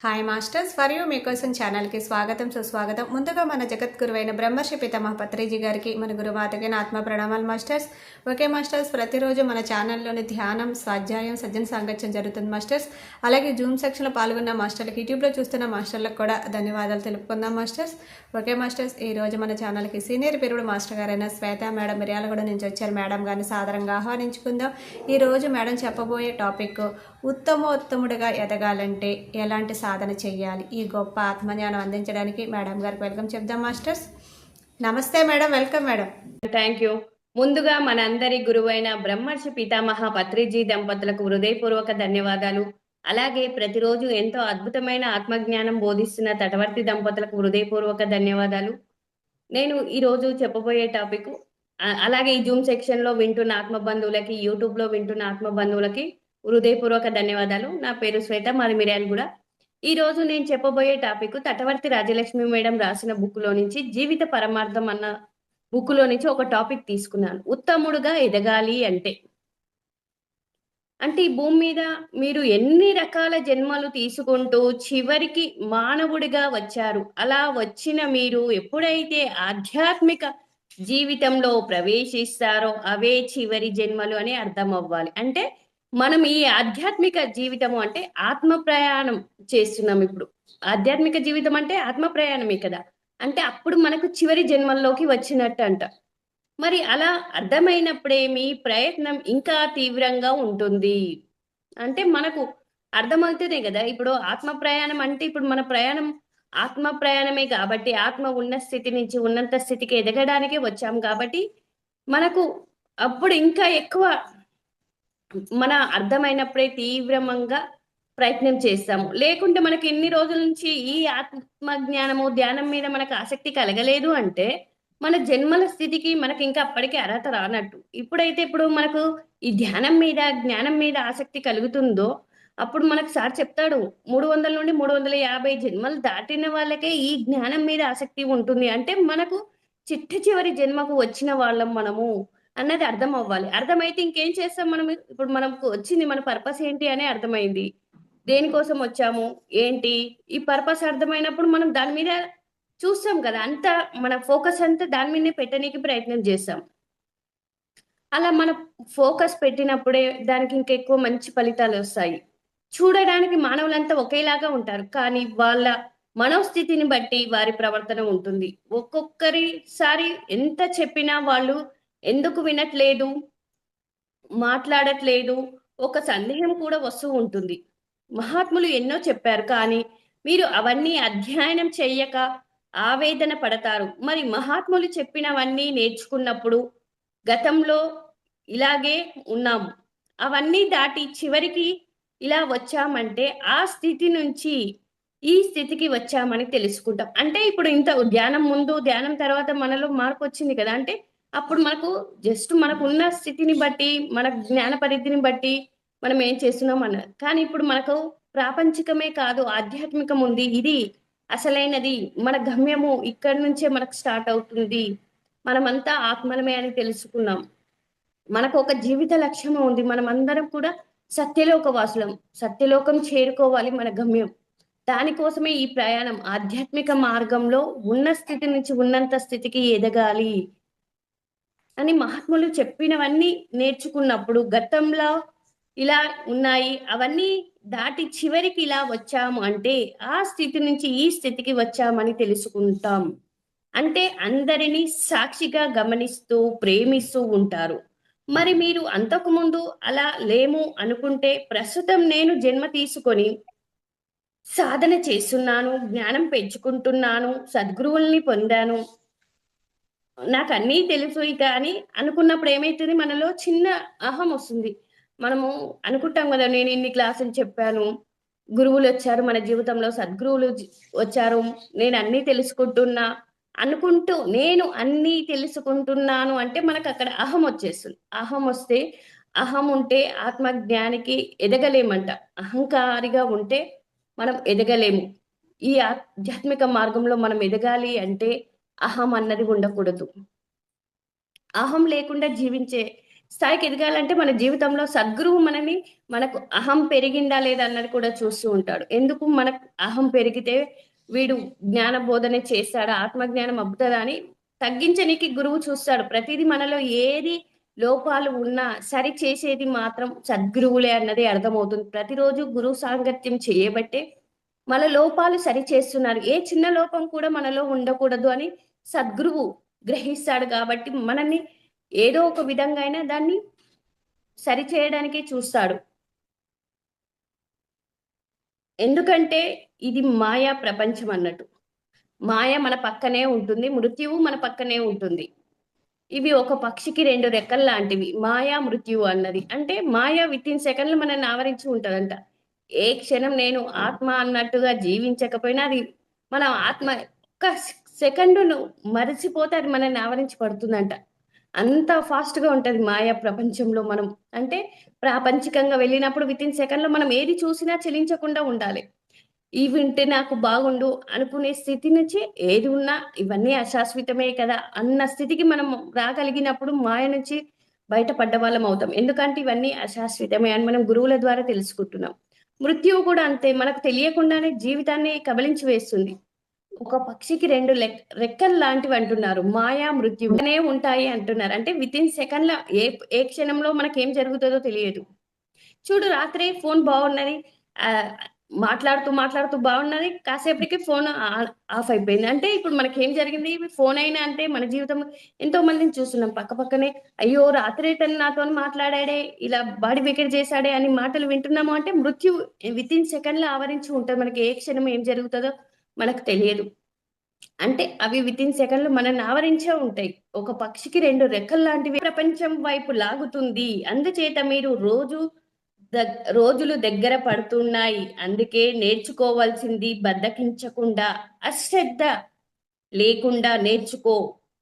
Hi masters for you మీకోసం ఛానల్కి స్వాగతం సుస్వాగతం. ముందుగా మన జగద్గురువైన బ్రహ్మర్షి పితామహ పత్రిజీ గారికి మన గురుమాతకి నా ఆత్మ ప్రణామాలు మాస్టర్స్. ఓకే మాస్టర్స్, ప్రతిరోజు మన ఛానల్లోని ధ్యానం, స్వాధ్యాయం, సజ్జన సాంగత్యం జరుగుతుంది మాస్టర్స్. అలాగే జూమ్ సెక్షన్లో పాల్గొన్న మాస్టర్లకు, యూట్యూబ్లో చూస్తున్న మాస్టర్లకు కూడా ధన్యవాదాలు తెలుపుకుందాం మాస్టర్స్. ఓకే మాస్టర్స్, ఈరోజు మన ఛానల్కి సీనియర్ పీరియడ్ మాస్టర్ గారైన శ్వేత మేడం మిర్యాలగూడ నుంచి వచ్చారు. మేడం గారిని సాదరంగా ఆహ్వానించుకుందాం. ఈరోజు మేడం చెప్పబోయే టాపిక్ ఉత్తమోత్తముడిగా ఎదగాలంటే ఎలాంటి సాధన చేయాలి, ఈ గొప్ప ఆత్మజ్ఞానం అందించడానికి మేడం గారికి వెల్కమ్ చెప్దాం మాస్టర్స్. నమస్తే madam, welcome madam. Thank you. ముందుగా మనందరి గురువైన బ్రహ్మర్షి పితామహ పత్రిజీ దంపతులకు హృదయపూర్వక ధన్యవాదాలు. అలాగే ప్రతిరోజు ఎంతో అద్భుతమైన ఆత్మజ్ఞానం బోధిస్తున్న తటవర్తి దంపతులకు హృదయపూర్వక ధన్యవాదాలు. నేను ఈరోజు చెప్పబోయే టాపిక్, అలాగే ఈ జూమ్ సెక్షన్ లో వింటున్న ఆత్మబంధువులకి, యూట్యూబ్ లో వింటున్న ఆత్మబంధువులకి హృదయపూర్వక ధన్యవాదాలు. నా పేరు శ్వేత, మాది మిర్యాలగూడ. ఈ రోజు నేను చెప్పబోయే టాపిక్ తటవర్తి రాజలక్ష్మి మేడం రాసిన బుక్ లో నుంచి జీవిత పరమార్థం అన్న బుక్ లో నుంచి ఒక టాపిక్ తీసుకున్నాను. ఉత్తముడుగా ఎదగాలి అంటే అంటే ఈ భూమి మీద మీరు ఎన్ని రకాల జన్మలు తీసుకుంటూ చివరికి మానవుడిగా వచ్చారు. అలా వచ్చిన మీరు ఎప్పుడైతే ఆధ్యాత్మిక జీవితంలో ప్రవేశిస్తారో అవే చివరి జన్మలు అని అర్థం అవ్వాలి. అంటే మనం ఈ ఆధ్యాత్మిక జీవితము అంటే ఆత్మ ప్రయాణం చేస్తున్నాం ఇప్పుడు. ఆధ్యాత్మిక జీవితం అంటే ఆత్మ ప్రయాణమే కదా. అంటే అప్పుడు మనకు చివరి జన్మల్లోకి వచ్చినట్టు అంట. మరి అలా అర్థమైనప్పుడే మీ ప్రయత్నం ఇంకా తీవ్రంగా ఉంటుంది. అంటే మనకు అర్థమవుతూనే కదా. ఇప్పుడు ఆత్మ ప్రయాణం అంటే ఇప్పుడు మన ప్రయాణం ఆత్మ ప్రయాణమే కాబట్టి, ఆత్మ ఉన్న స్థితి నుంచి ఉన్నంత స్థితికి ఎదగడానికే వచ్చాం కాబట్టి మనకు అప్పుడు ఇంకా ఎక్కువ మన అర్థమైనప్పుడే తీవ్రంగా ప్రయత్నం చేస్తాము. లేకుంటే మనకి ఎన్ని రోజుల నుంచి ఈ ఆత్మ జ్ఞానము, ధ్యానం మీద మనకు ఆసక్తి కలగలేదు అంటే మన జన్మల స్థితికి మనకి ఇంకా అప్పటికే అర్హత రానట్టు. ఇప్పుడు మనకు ఈ ధ్యానం మీద, జ్ఞానం మీద ఆసక్తి కలుగుతుందో అప్పుడు మనకు సార్ చెప్తాడు, 300 నుండి 350 జన్మలు దాటిన వాళ్ళకే ఈ జ్ఞానం మీద ఆసక్తి ఉంటుంది. అంటే మనకు చిట్ట చివరి జన్మకు వచ్చిన వాళ్ళం మనము అన్నది అర్థం అవ్వాలి. అర్థమైతే ఇంకేం చేస్తాం మనం? ఇప్పుడు మనకు వచ్చింది, మన పర్పస్ ఏంటి అని అర్థమైంది. దేనికోసం వచ్చాము? ఏంటి? ఈ పర్పస్ అర్థమైనప్పుడు మనం దాని మీద చూస్తాం కదా. అంతా మన ఫోకస్ అంతా దాని మీదనే పెట్టనీకి ప్రయత్నం చేస్తాం. అలా మన ఫోకస్ పెట్టినప్పుడే దానికి ఇంకెక్కువ మంచి ఫలితాలు వస్తాయి. చూడడానికి మానవులంతా ఒకేలాగా ఉంటారు. కానీ వాళ్ళ మనోస్థితిని బట్టి వారి ప్రవర్తన ఉంటుంది. ఒక్కొక్కరిసారి ఎంత చెప్పినా వాళ్ళు ఎందుకు వినట్లేదు, మాట్లాడట్లేదు, ఒక సందేహం కూడా వస్తూ ఉంటుంది. మహాత్ములు ఎన్నో చెప్పారు, కానీ మీరు అవన్నీ అధ్యయనం చెయ్యక ఆవేదన పడతారు. మరి మహాత్ములు చెప్పినవన్నీ నేర్చుకున్నప్పుడు గతంలో ఇలాగే ఉన్నాము. అవన్నీ దాటి చివరికి ఇలా వచ్చామంటే ఆ స్థితి నుంచి ఈ స్థితికి వచ్చామని తెలుసుకుంటాం. అంటే ఇప్పుడు ఇంత ధ్యానం ముందు, ధ్యానం తర్వాత మనలో మార్పు వచ్చింది కదా. అంటే అప్పుడు మనకు జస్ట్ మనకున్న స్థితిని బట్టి, మన జ్ఞాన పరిధిని బట్టి మనం ఏం చేస్తున్నాం అన్నది. కానీ ఇప్పుడు మనకు ప్రాపంచికమే కాదు, ఆధ్యాత్మికం ఉంది. ఇది అసలైనది. మన గమ్యము ఇక్కడి నుంచే మనకు స్టార్ట్ అవుతుంది. మనమంతా ఆత్మలమే అని తెలుసుకున్నాం. మనకు ఒక జీవిత లక్ష్యం ఉంది. మనం అందరం కూడా సత్యలోక వాసులం. సత్యలోకం చేరుకోవాలి మన గమ్యం. దానికోసమే ఈ ప్రయాణం. ఆధ్యాత్మిక మార్గంలో ఉన్న స్థితి నుంచి ఉన్నంత స్థితికి ఎదగాలి అని మహాత్ములు చెప్పినవన్నీ నేర్చుకున్నప్పుడు గతంలో ఇలా ఉన్నాయి, అవన్నీ దాటి చివరికి ఇలా వచ్చాము అంటే ఆ స్థితి నుంచి ఈ స్థితికి వచ్చామని తెలుసుకుంటాం. అంటే అందరినీ సాక్షిగా గమనిస్తూ ప్రేమిస్తూ ఉంటారు. మరి మీరు అంతకుముందు అలా లేము అనుకుంటే ప్రస్తుతం నేను జన్మ తీసుకొని సాధన చేస్తున్నాను, జ్ఞానం పెంచుకుంటున్నాను, సద్గురువుల్ని పొందాను, నాకు అన్నీ తెలుసు ఇక అని అనుకున్నప్పుడు ఏమైతుంది, మనలో చిన్న అహం వస్తుంది. మనము అనుకుంటాం కదా, నేను ఇన్ని క్లాసులు చెప్పాను, గురువులు వచ్చారు మన జీవితంలో, సద్గురువులు వచ్చారు, నేను అన్నీ తెలుసుకుంటున్నా అనుకుంటూ నేను అన్నీ తెలుసుకుంటున్నాను అంటే మనకు అక్కడ అహం వచ్చేస్తుంది. అహం వస్తే, అహం ఉంటే ఆత్మజ్ఞానికి ఎదగలేమంట. అహంకారిగా ఉంటే మనం ఎదగలేము. ఈ ఆధ్యాత్మిక మార్గంలో మనం ఎదగాలి అంటే అహం అన్నది ఉండకూడదు. అహం లేకుండా జీవించే స్థాయికి ఎదగాలంటే మన జీవితంలో సద్గురువు మనకు అహం పెరిగిందా లేదా అన్నది కూడా చూస్తూ ఉంటాడు. ఎందుకు మనకు అహం పెరిగితే వీడు జ్ఞాన బోధన చేస్తాడా, ఆత్మజ్ఞానం అబ్బుతదా అని తగ్గించనీకి గురువు చూస్తాడు. ప్రతిదీ మనలో ఏది లోపాలు ఉన్నా సరి చేసేది మాత్రం సద్గురువులే అన్నది అర్థమవుతుంది. ప్రతిరోజు గురువు సాంగత్యం చేయబట్టే మన లోపాలు సరి చేస్తున్నారు. ఏ చిన్న లోపం కూడా మనలో ఉండకూడదు అని సద్గురువు గ్రహిస్తాడు కాబట్టి మనల్ని ఏదో ఒక విధంగా అయినా దాన్ని సరిచేయడానికే చూస్తాడు. ఎందుకంటే ఇది మాయా ప్రపంచం అన్నట్టు. మాయ మన పక్కనే ఉంటుంది. మృత్యువు మన పక్కనే ఉంటుంది. ఇవి ఒక పక్షికి 2 రెక్కల్లాంటివి. మాయ, మృత్యువు అన్నది. అంటే మాయ వితిన్ సెకన్‌లో మనల్ని ఆవరించి ఉంటదంట. ఏ క్షణం నేను ఆత్మ అన్నట్టుగా జీవించకపోయినా అది మన ఆత్మ ఒక్క సెకండును మరిచిపోతే అది మనల్ని ఆవరించి పడుతుందంట. అంత ఫాస్ట్‌గా ఉంటది మాయ ప్రపంచంలో మనం. అంటే ప్రాపంచికంగా వెళ్ళినప్పుడు వితిన్ సెకన్‌లో మనం ఏది చూసినా చలించకుండా ఉండాలి. ఇవి ఉంటే నాకు బాగుండు అనుకునే స్థితి నుంచి ఏది ఉన్నా ఇవన్నీ అశాశ్వతమే కదా అన్న స్థితికి మనం రాగలిగినప్పుడు మాయ నుంచి బయటపడ్డ వాళ్ళం అవుతాం. ఎందుకంటే ఇవన్నీ అశాశ్వతమే అని మనం గురువుల ద్వారా తెలుసుకుంటున్నాం. మృత్యువు కూడా అంతే మనకు తెలియకుండానే జీవితాన్ని కబళించి వేస్తుంది. ఒక పక్షికి 2 రెక్కలు లాంటివి అంటున్నారు. మాయా, మృత్యువునే ఉంటాయి అంటున్నారు. అంటే వితిన్ సెకండ్‌ల ఏ ఏ క్షణంలో మనకేం జరుగుతదో తెలియదు. చూడు రాత్రే ఫోన్ బాగున్నది. ఆహ్, మాట్లాడుతూ బాగున్నది. కాసేపటికి ఫోన్ ఆఫ్ అయిపోయింది. అంటే ఇప్పుడు మనకేం జరిగింది? ఫోన్ అయినా అంటే మన జీవితంలో ఎంతో మందిని చూస్తున్నాం. పక్కపక్కనే అయ్యో! రాత్రే తను నాతోని మాట్లాడాడే, ఇలా బాడీ వెకెట్ చేశాడే అని మాటలు వింటున్నాము అంటే మృత్యువు వితిన్ సెకండ్‌లో ఆవరించి ఉంటది. మనకి ఏ క్షణం ఏం జరుగుతదో మనకు తెలియదు. అంటే అవి వితిన్ సెకండ్‌లో మనల్ని ఆవరించే ఉంటాయి. ఒక పక్షికి 2 రెక్కల్లాంటివి ప్రపంచం వైపు లాగుతుంది. అందుచేత మీరు రోజులు దగ్గర పడుతున్నాయి. అందుకే నేర్చుకోవాల్సింది బద్ధకించకుండా, అశ్రద్ధ లేకుండా నేర్చుకో.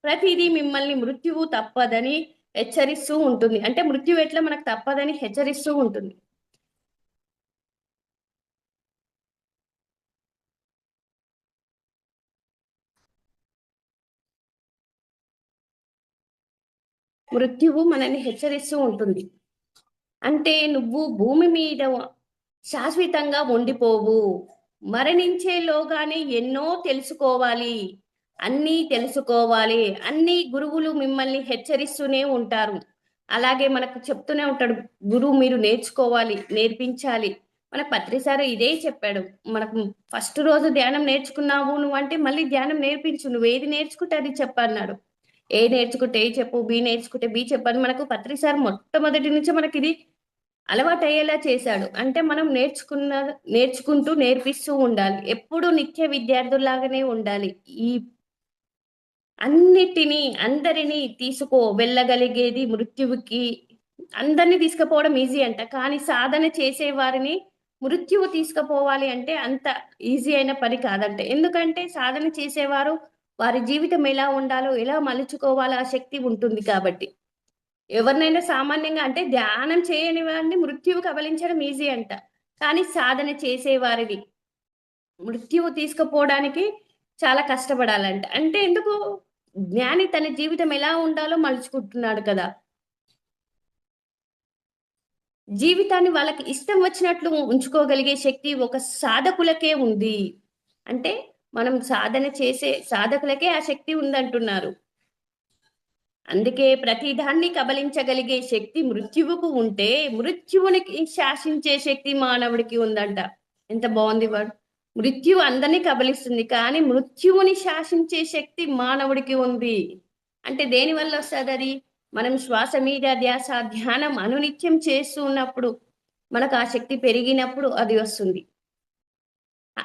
ప్రతిదీ మిమ్మల్ని మృత్యువు తప్పదని హెచ్చరిస్తూ ఉంటుంది. అంటే మృత్యువు ఎట్లా మనకు తప్పదని హెచ్చరిస్తూ ఉంటుంది. మృత్యువు మనల్ని హెచ్చరిస్తూ ఉంటుంది. అంటే నువ్వు భూమి మీద శాశ్వతంగా ఉండిపోవు. మరణించేలోగానే ఎన్నో తెలుసుకోవాలి. అన్నీ తెలుసుకోవాలి. అన్నీ గురువులు మిమ్మల్ని హెచ్చరిస్తూనే ఉంటారు. అలాగే మనకు చెప్తూనే ఉంటాడు. గురువు మీరు నేర్చుకోవాలి, నేర్పించాలి. మనకు పత్రి సారు ఇదే చెప్పాడు. మనకు ఫస్ట్ రోజు ధ్యానం నేర్చుకున్నావు నువ్వంటే మళ్ళీ ధ్యానం నేర్పించు. నువ్వేది నేర్చుకుంటే అది చెప్పన్నాడు. ఏ నేర్చుకుంటే ఏ చెప్పు, బి నేర్చుకుంటే బి చెప్పని మనకు పత్రి సార్ మొట్టమొదటి నుంచే మనకిది అలవాటయ్యేలా చేశాడు. అంటే మనం నేర్చుకుంటూ నేర్పిస్తూ ఉండాలి. ఎప్పుడూ నిత్య విద్యార్థుల్లాగానే ఉండాలి. ఈ అందరిని వెళ్ళగలిగేది మృత్యువుకి అందరిని తీసుకుపోవడం ఈజీ అంట. కానీ సాధన చేసే వారిని మృత్యువు తీసుకుపోవాలి అంటే అంత ఈజీ అయిన పని కాదంట. ఎందుకంటే సాధన చేసేవారు వారి జీవితం ఎలా ఉండాలో, ఎలా మలుచుకోవాలో ఆ శక్తి ఉంటుంది కాబట్టి. ఎవరినైనా సామాన్యంగా అంటే ధ్యానం చేయని వాడిని మృత్యువు కబలించడం ఈజీ అంట. కానీ సాధన చేసేవారిని మృత్యువు తీసుకుపోవడానికి చాలా కష్టపడాలంట. అంటే ఎందుకు? జ్ఞాని తన జీవితం ఎలా ఉండాలో మలుచుకుంటున్నాడు కదా! జీవితాన్ని వాళ్ళకి ఇష్టం వచ్చినట్లు ఉంచుకోగలిగే శక్తి ఒక సాధకులకే ఉంది. అంటే మనం సాధన చేసే సాధకులకే ఆ శక్తి ఉందంటున్నారు. అందుకే ప్రతిదాన్ని కబలించగలిగే శక్తి మృత్యువుకు ఉంటే, మృత్యువునికి శాసించే శక్తి మానవుడికి ఉందంట. ఎంత బావుంది వర్డ్. మృత్యువు అందరిని కబలిస్తుంది. కానీ మృత్యువుని శాసించే శక్తి మానవుడికి ఉంది. అంటే దేనివల్ల వస్తదది? మనం శ్వాస మీద ధ్యాస, ధ్యానం అనునిత్యం చేస్తూ ఉన్నప్పుడు, మనకు ఆ శక్తి పెరిగినప్పుడు అది వస్తుంది. అ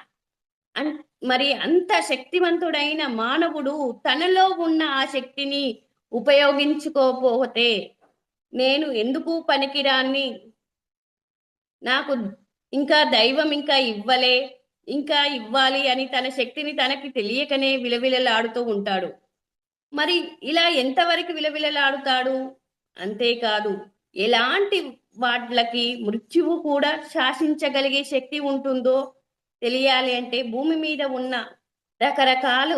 అన్ మరి అంత శక్తివంతుడైన మానవుడు తనలో ఉన్న ఆ శక్తిని ఉపయోగించుకోపోతే నేను ఎందుకు పనికిరాన్ని, నాకు ఇంకా దైవం ఇంకా ఇవ్వాలి అని తన శక్తిని తనకి తెలియకనే విలవిలలాడుతూ ఉంటాడు. మరి ఇలా ఎంతవరకు విలవిలలాడుతాడు? అంతేకాదు ఎలాంటి వాట్లకి మృత్యువు కూడా శాసించగలిగే శక్తి ఉంటుందో తెలియాలి అంటే భూమి మీద ఉన్న రకరకాలు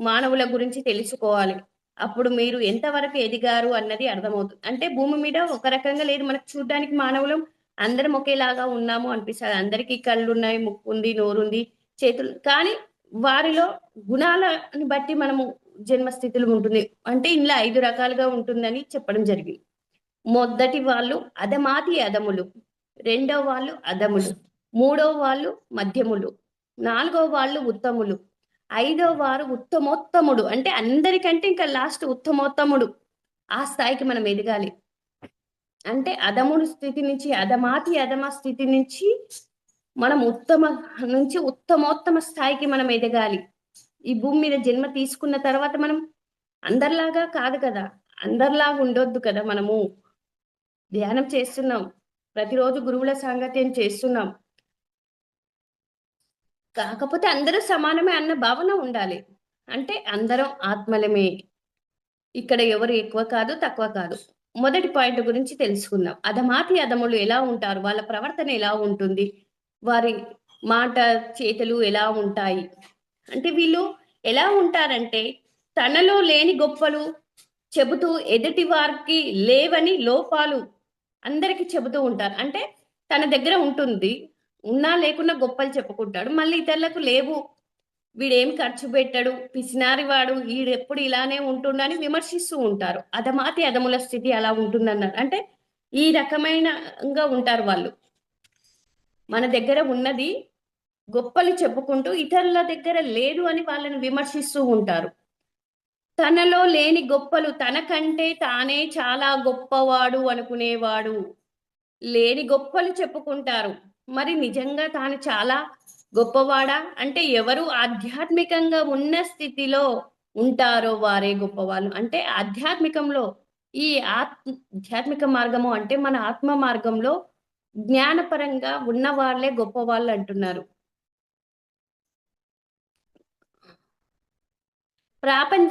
మానవుల గురించి తెలుసుకోవాలి. అప్పుడు మీరు ఎంతవరకు ఎదిగారు అన్నది అర్థమవుతుంది. అంటే భూమి మీద ఒక రకంగా లేదు, మనకు చూడ్డానికి మానవులం అందరం ఒకేలాగా ఉన్నాము అనిపిస్తది. అందరికీ కళ్ళున్నాయి, ముక్కుంది, నోరుంది, చేతులు, కానీ వారిలో గుణాలని బట్టి మనము జన్మస్థితులు ఉంటుంది. అంటే ఇందులో 5 రకాలుగా ఉంటుందని చెప్పడం జరిగింది. మొదటి వాళ్ళు అధమాతి అధములు, రెండో వాళ్ళు అధములు, మూడో వాళ్ళు మధ్యములు, నాలుగో వాళ్ళు ఉత్తములు, ఐదో వారు ఉత్తమోత్తముడు. అంటే అందరికంటే ఇంకా లాస్ట్ ఉత్తమోత్తముడు. ఆ స్థాయికి మనం ఎదగాలి. అంటే అధముడు స్థితి నుంచి, అధమాతి అధమ స్థితి నుంచి మనం ఉత్తమోత్తమ స్థాయికి మనం ఎదగాలి. ఈ భూమి మీద జన్మ తీసుకున్న తర్వాత మనం అందరిలాగా కాదు కదా! అందరిలాగా ఉండొద్దు కదా మనము. ధ్యానం చేస్తున్నాం. ప్రతిరోజు గురువుల సాంగత్యం చేస్తున్నాం. కాకపోతే అందరూ సమానమే అన్న భావన ఉండాలి. అంటే అందరం ఆత్మలమే. ఇక్కడ ఎవరు ఎక్కువ కాదు, తక్కువ కాదు. మొదటి పాయింట్ గురించి తెలుసుకుందాం. అధమాతి అధములు ఎలా ఉంటారు? వాళ్ళ ప్రవర్తన ఎలా ఉంటుంది? వారి మాట, చేతలు ఎలా ఉంటాయి? అంటే వీళ్ళు ఎలా ఉంటారంటే, తనలో లేని గొప్పలు చెబుతూ ఎదుటి వారికి లేవని లోపాలు అందరికి చెబుతూ ఉంటారు. అంటే తన దగ్గర ఉంటుంది. ఉన్నా లేకున్నా గొప్పలు చెప్పుకుంటాడు. మళ్ళీ ఇతరులకు లేవు. వీడేం ఖర్చు పెట్టడు, పిసినారి వాడు, ఈడెప్పుడు ఇలానే ఉంటుండని విమర్శిస్తూ ఉంటారు. అధమాతి అధముల స్థితి అలా ఉంటుందన్నారు. అంటే ఈ రకమైనగా ఉంటారు వాళ్ళు. మన దగ్గర ఉన్నది గొప్పలు చెప్పుకుంటూ ఇతరుల దగ్గర లేదు అని వాళ్ళని విమర్శిస్తూ ఉంటారు. తనలో లేని గొప్పలు, తనకంటే తానే చాలా గొప్పవాడు అనుకునేవాడు. లేని గొప్పలు చెప్పుకుంటారు. మరి నిజంగా తాను చాలా గొప్పవాడా? అంటే ఎవరు ఆధ్యాత్మికంగా ఉన్న స్థితిలో ఉంటారో వారే గొప్పవాళ్ళు. అంటే ఆధ్యాత్మికంలో ఈ ఆధ్యాత్మిక మార్గము అంటే మన ఆత్మ మార్గంలో జ్ఞానపరంగా ఉన్న వాళ్ళే గొప్పవాళ్ళు అంటున్నారు. ప్రాపంచ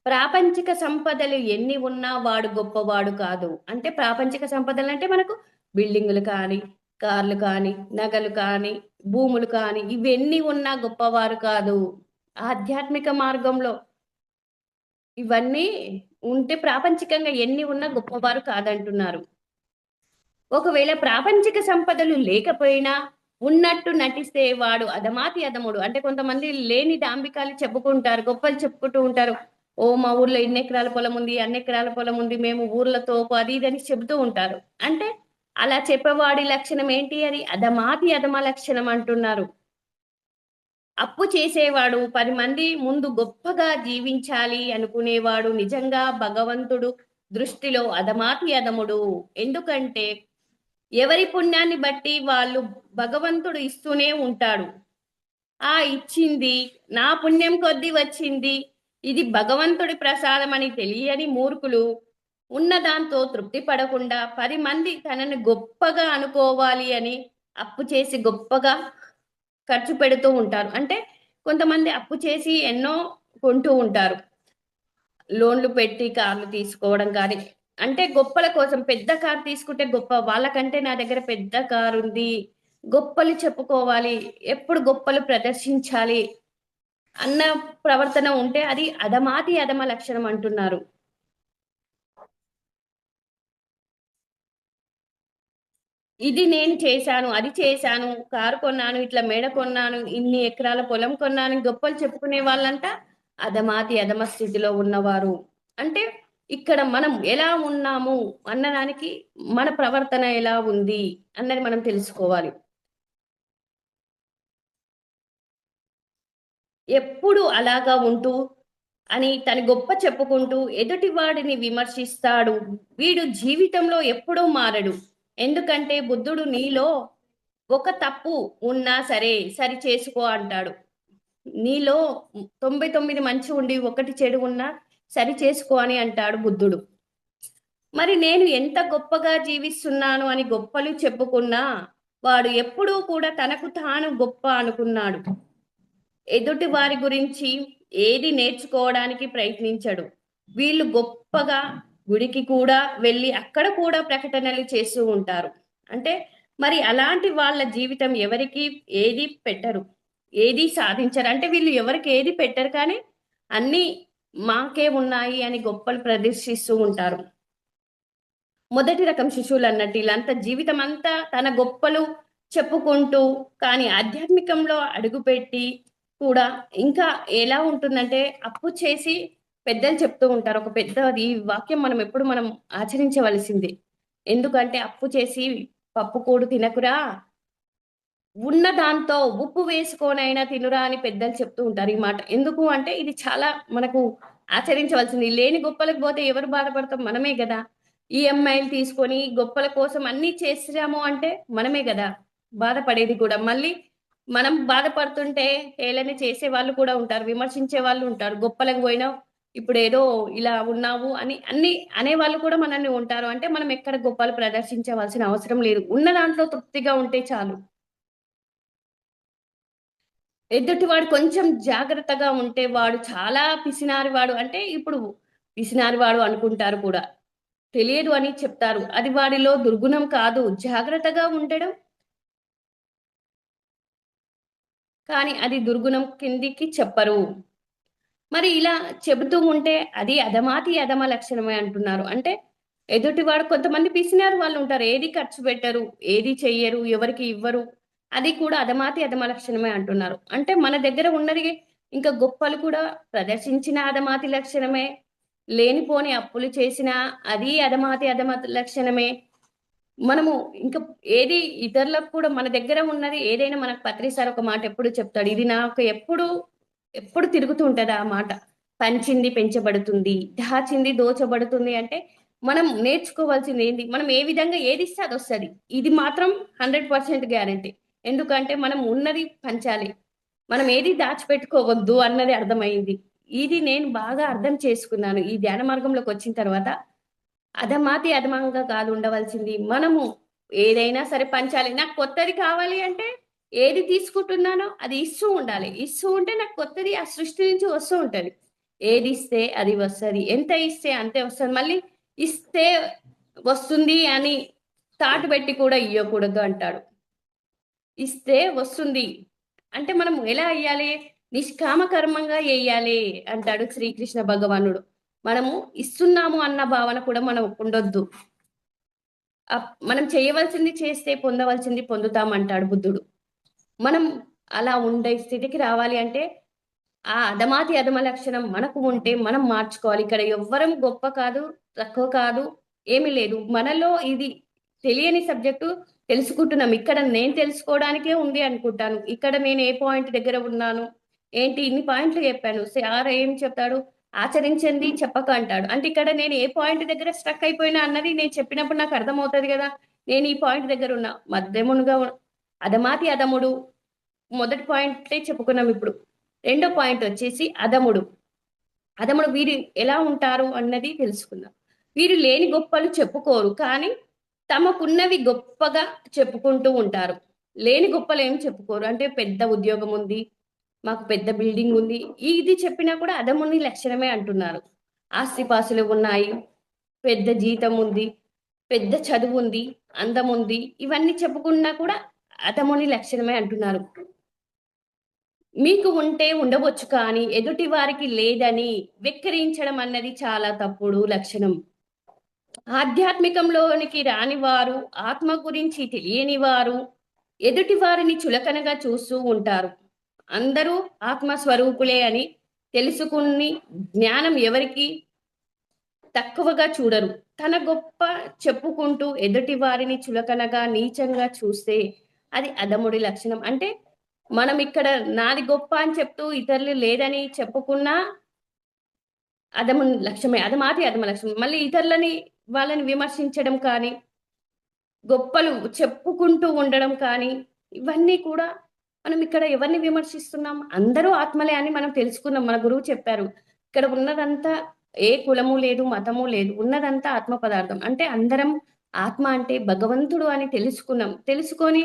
ప్రాపంచిక సంపదలు ఎన్ని ఉన్నా వాడు గొప్పవాడు కాదు. అంటే ప్రాపంచిక సంపదలంటే మనకు బిల్డింగులు కానీ, కార్లు కానీ, నగలు కానీ, భూములు కానీ ఇవన్నీ ఉన్నా గొప్పవారు కాదు. ఆధ్యాత్మిక మార్గంలో ఇవన్నీ ఉంటే ప్రాపంచికంగా ఎన్ని ఉన్నా గొప్పవారు కాదంటున్నారు. ఒకవేళ ప్రాపంచిక సంపదలు లేకపోయినా ఉన్నట్టు నటిస్తే వాడు అధమాతి అధముడు. అంటే కొంతమంది లేని డాంబికాలు చెప్పుకుంటారు, గొప్పలు చెప్పుకుంటూ ఉంటారు. ఓ మా ఊర్లో ఇన్ని ఎకరాల పొలం ఉంది, అన్ని ఎకరాల పొలం ఉంది, మేము ఊర్లో తోపు అది ఇది అని చెబుతూ ఉంటారు. అంటే అలా చెప్పేవాడి లక్షణం ఏంటి అని అధమాతి అధమ లక్షణం అంటున్నారు. అప్పు చేసేవాడు 10 మంది ముందు గొప్పగా జీవించాలి అనుకునేవాడు నిజంగా భగవంతుడు దృష్టిలో అధమాతి అధముడు. ఎందుకంటే ఎవరి పుణ్యాన్ని బట్టి వాళ్ళు భగవంతుడు ఇస్తూనే ఉంటాడు. ఆ ఇచ్చింది నా పుణ్యం కొద్దీ వచ్చింది, ఇది భగవంతుడి ప్రసాదం అని తెలియని మూర్ఖులు ఉన్న దాంతో తృప్తి పడకుండా 10 మంది తనని గొప్పగా అనుకోవాలి అని అప్పు చేసి గొప్పగా ఖర్చు పెడుతూ ఉంటారు. అంటే కొంతమంది అప్పు చేసి ఎన్నో కొంటూ ఉంటారు. లోన్లు పెట్టి కార్లు తీసుకోవడం కానీ, అంటే గొప్పల కోసం పెద్ద కారు తీసుకుంటే గొప్ప. వాళ్ళకంటే నా దగ్గర పెద్ద కారు ఉంది, గొప్పలు చెప్పుకోవాలి, ఎప్పుడు గొప్పలు ప్రదర్శించాలి అన్న ప్రవర్తన ఉంటే అది అధమాతి అధమ లక్షణం అంటున్నారు. ఇది నేను చేశాను, అది చేశాను, కారు కొన్నాను, ఇట్లా మేడ కొన్నాను, ఇన్ని ఎకరాల పొలం కొన్నాను, గొప్పలు చెప్పుకునే వాళ్ళంతా అధమాతి అధమ స్థితిలో ఉన్నవారు. అంటే ఇక్కడ మనం ఎలా ఉన్నాము అన్నదానికి మన ప్రవర్తన ఎలా ఉంది అన్నది మనం తెలుసుకోవాలి. ఎప్పుడు అలాగా ఉంటూ అని తన గొప్ప చెప్పుకుంటూ ఎదుటి వాడిని విమర్శిస్తాడు. వీడు జీవితంలో ఎప్పుడూ మారడు. ఎందుకంటే బుద్ధుడు నీలో ఒక తప్పు ఉన్నా సరే సరి చేసుకో అంటాడు. నీలో 99 మంచి ఉండి ఒకటి చెడు ఉన్నా సరి చేసుకో అని అంటాడు బుద్ధుడు. మరి నేను ఎంత గొప్పగా జీవిస్తున్నాను అని గొప్పలు చెప్పుకున్నా వాడు ఎప్పుడూ కూడా తనకు తాను గొప్ప అనుకున్నాడు. ఎదుటి వారి గురించి ఏది నేర్చుకోవడానికి ప్రయత్నించడు. వీళ్ళు గొప్పగా గుడికి కూడా వెళ్ళి అక్కడ కూడా ప్రకటనలు చేస్తూ ఉంటారు. అంటే మరి అలాంటి వాళ్ళ జీవితం ఎవరికి ఏది పెట్టరు, ఏది సాధించరు. అంటే వీళ్ళు ఎవరికి ఏది పెట్టరు కానీ అన్ని మాకే ఉన్నాయి అని గొప్పలు ప్రదర్శిస్తూ ఉంటారు. మొదటి రకం శిశువులు అన్నట్టు వీళ్ళంతా జీవితం అంతా తన గొప్పలు చెప్పుకుంటూ, కానీ ఆధ్యాత్మికంలో అడుగుపెట్టి కూడా ఇంకా ఎలా ఉంటుందంటే, అప్పు చేసి పెద్దలు చెప్తూ ఉంటారు. ఒక పెద్దది ఈ వాక్యం మనం ఆచరించవలసిందే. ఎందుకంటే అప్పు చేసి పప్పు కూడు తినకురా, ఉన్న దాంతో ఉప్పు వేసుకోనైనా తినురా అని పెద్దలు చెప్తూ ఉంటారు ఈ మాట. ఎందుకు అంటే ఇది చాలా మనకు ఆచరించవలసింది. లేని గొప్పలకు పోతే ఎవరు బాధపడతాం? మనమే గదా! ఈఎంఐలు తీసుకొని గొప్పల కోసం అన్నీ చేసాము అంటే మనమే గదా! బాధపడేది కూడా. మళ్ళీ మనం బాధపడుతుంటే హేళన చేసేవాళ్ళు కూడా ఉంటారు. విమర్శించే వాళ్ళు ఉంటారు. గొప్పలకు పోయినావు, ఇప్పుడేదో ఇలా ఉన్నావు అని అన్నీ అనేవాళ్ళు కూడా మనల్ని ఉంటారు. అంటే మనం ఎక్కడ గొప్పలు ప్రదర్శించవలసిన అవసరం లేదు. ఉన్న దాంట్లో తృప్తిగా ఉంటే చాలు. ఎదుటివాడు కొంచెం జాగ్రత్తగా ఉంటే వాడు చాలా పిసినారివాడు అంటే ఇప్పుడు పిసినారివాడు అనుకుంటారు కూడా. తెలియదు అని చెప్తారు. అది వాడిలో దుర్గుణం కాదు. జాగ్రత్తగా ఉండడం, కానీ అది దుర్గుణం కిందికి చెప్పరు. మరి ఇలా చెబుతూ ఉంటే అది అధమాతి అధమ లక్షణమే అంటున్నారు. అంటే ఎదుటివాడు కొంతమంది పిసినారు వాళ్ళుంటారు. ఏది ఖర్చు పెట్టరు, ఏది చెయ్యరు, ఎవరికీ ఇవ్వరు. అది కూడా అధమాతి అధమ లక్షణమే అంటున్నారు. అంటే మన దగ్గర ఉన్నది ఇంకా గొప్పలు కూడా ప్రదర్శించిన అధమాతి లక్షణమే. లేనిపోని అప్పులు చేసినా అది అధమాతి అధమ లక్షణమే. మనము ఇంకా ఏది ఇతరులకు కూడా మన దగ్గర ఉన్నది ఏదైనా మనకు పత్రి సార్ ఒక మాట ఎప్పుడు చెప్తాడు. ఇది నాకు ఎప్పుడు తిరుగుతూ ఉంటది ఆ మాట. పంచింది పెంచబడుతుంది, దాచింది దోచబడుతుంది అంటే మనం నేర్చుకోవాల్సింది ఏంది? మనం ఏ విధంగా ఏదిస్తే అదొస్తది. ఇది మాత్రం 100% గ్యారంటీ. ఎందుకంటే మనం ఉన్నది పంచాలి. మనం ఏది దాచిపెట్టుకోవద్దు అన్నది అర్థమైంది. ఇది నేను బాగా అర్థం చేసుకున్నాను. ఈ ధ్యాన మార్గంలోకొచ్చిన తర్వాత అధమాతి అధమంగా కాదు ఉండవలసింది. మనము ఏదైనా సరే పంచాలి. నాకు కొత్తది కావాలి అంటే ఏది తీసుకుంటున్నానో అది ఇస్తూ ఉండాలి. ఇస్తూ ఉంటే నాకు కొత్తది ఆ సృష్టి నుంచి వస్తూ ఉంటది. ఏదిస్తే అది వస్తది. ఎంత ఇస్తే అంతే వస్తది. మళ్ళీ ఇస్తే వస్తుంది అని తాటు పెట్టి కూడా ఇయ్యకూడదు అంటాడు. ఇస్తే వస్తుంది. అంటే మనం ఎలా ఎయ్యాలి? నిష్కామ కర్మంగా ఎయ్యాలి అంటాడు శ్రీకృష్ణ భగవానుడు. మనము ఇస్తున్నాము అన్న భావన కూడా మనం ఉండొద్దు. మనం చేయవలసింది చేస్తే పొందవలసింది పొందుతామంటాడు బుద్ధుడు. మనం అలా ఉండే స్థితికి రావాలి అంటే, ఆ అధమాతి అధమ లక్షణం మనకు ఉంటే మనం మార్చుకోవాలి. ఇక్కడ ఎవ్వరం గొప్ప కాదు, తక్కువ కాదు, ఏమీ లేదు. మనలో ఇది తెలియని సబ్జెక్టు తెలుసుకుంటున్నాం. ఇక్కడ నేను తెలుసుకోవడానికే ఉంది అనుకుంటాను. ఇక్కడ నేను ఏ పాయింట్ దగ్గర ఉన్నాను, ఏంటి ఇన్ని పాయింట్లు చెప్పాను. సార్ ఏం చెప్తాడు? ఆచరించండి చెప్పక అంటాడు. అంటే ఇక్కడ నేను ఏ పాయింట్ దగ్గర స్ట్రక్ అయిపోయినా అన్నది నేను చెప్పినప్పుడు నాకు అర్థమవుతది గదా! నేను ఈ పాయింట్ దగ్గర ఉన్నా. మధ్యమునిగా అధమాతి అధముడు మొదటి పాయింటే చెప్పుకున్నాం ఇప్పుడు. రెండో పాయింట్ వచ్చేసి అధముడు. అధముడు వీరు ఎలా ఉంటారు అన్నది తెలుసుకుందాం. వీరు లేని గొప్పలు చెప్పుకోరు. కానీ తమకున్నవి గొప్పగా చెప్పుకుంటూ ఉంటారు. లేని గొప్పలేం చెప్పుకోరు. అంటే పెద్ద ఉద్యోగం ఉంది, మాకు పెద్ద బిల్డింగ్ ఉంది. ఇది చెప్పినా కూడా అధముని లక్షణమే అంటున్నారు. ఆస్తిపాస్తులు ఉన్నాయి, పెద్ద జీతం ఉంది, పెద్ద చదువుంది, అందముంది. ఇవన్నీ చెప్పుకున్నా కూడా అధముని లక్షణమే అంటున్నారు. మీకు ఉంటే ఉండవచ్చు కానీ ఎదుటి వారికి లేదని వెక్కిరించడం అన్నది చాలా తప్పుడు లక్షణం. ఆధ్యాత్మికంలోనికి రాని వారు, ఆత్మ గురించి తెలియని వారు ఎదుటి వారిని చులకనగా చూస్తూ ఉంటారు. అందరూ ఆత్మ స్వరూపులే అని తెలుసుకుని జ్ఞానం ఎవరికి తక్కువగా చూడరు. తన గొప్ప చెప్పుకుంటూ ఎదుటి వారిని చులకనగా, నీచంగా చూస్తే అది అధముడి లక్షణం. అంటే మనం ఇక్కడ నాది గొప్ప అని చెప్తూ ఇతరులు లేదని చెప్పుకున్నా అధముని లక్షణమే. అధమాతి అధమ లక్షణం. మళ్ళీ ఇతరులని వాళ్ళని విమర్శించడం కానీ, గొప్పలు చెప్పుకుంటూ ఉండడం కానీ, ఇవన్నీ కూడా మనం ఇక్కడ ఎవరిని విమర్శిస్తున్నాం? అందరూ ఆత్మలే అని మనం తెలుసుకున్నాం. మన గురువు చెప్పారు. ఇక్కడ ఉన్నదంతా ఏ కులము లేదు, మతము లేదు. ఉన్నదంతా ఆత్మ పదార్థం. అంటే అందరం ఆత్మ అంటే భగవంతుడు అని తెలుసుకున్నాం. తెలుసుకొని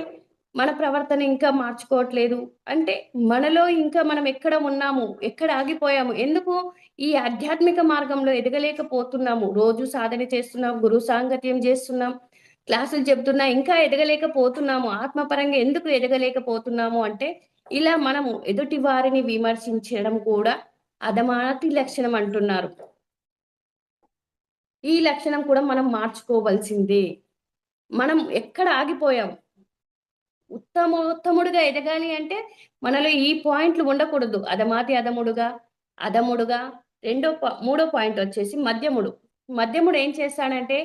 మన ప్రవర్తన ఇంకా మార్చుకోవట్లేదు. అంటే మనలో ఇంకా మనం ఎక్కడ ఉన్నాము? ఎక్కడ ఆగిపోయాము? ఎందుకు ఈ ఆధ్యాత్మిక మార్గంలో ఎదగలేకపోతున్నాము? రోజు సాధన చేస్తున్నాం, గురు సాంగత్యం చేస్తున్నాం. క్లాసులు చెప్తున్నా ఇంకా ఎదగలేకపోతున్నాము. ఆత్మపరంగా ఎందుకు ఎదగలేకపోతున్నాము అంటే, ఇలా మనము ఎదుటి వారిని విమర్శించడం కూడా అధమాతి లక్షణం అంటున్నారు. ఈ లక్షణం కూడా మనం మార్చుకోవాల్సిందే. మనం ఎక్కడ ఆగిపోయాం? ఉత్తమోత్తముడుగా ఎదగాలి అంటే మనలో ఈ పాయింట్లు ఉండకూడదు. అధమాతి అధముడుగా, అధముడుగా మూడో పాయింట్ వచ్చేసి మధ్యముడు. మధ్యముడు ఏం చేస్తాడంటే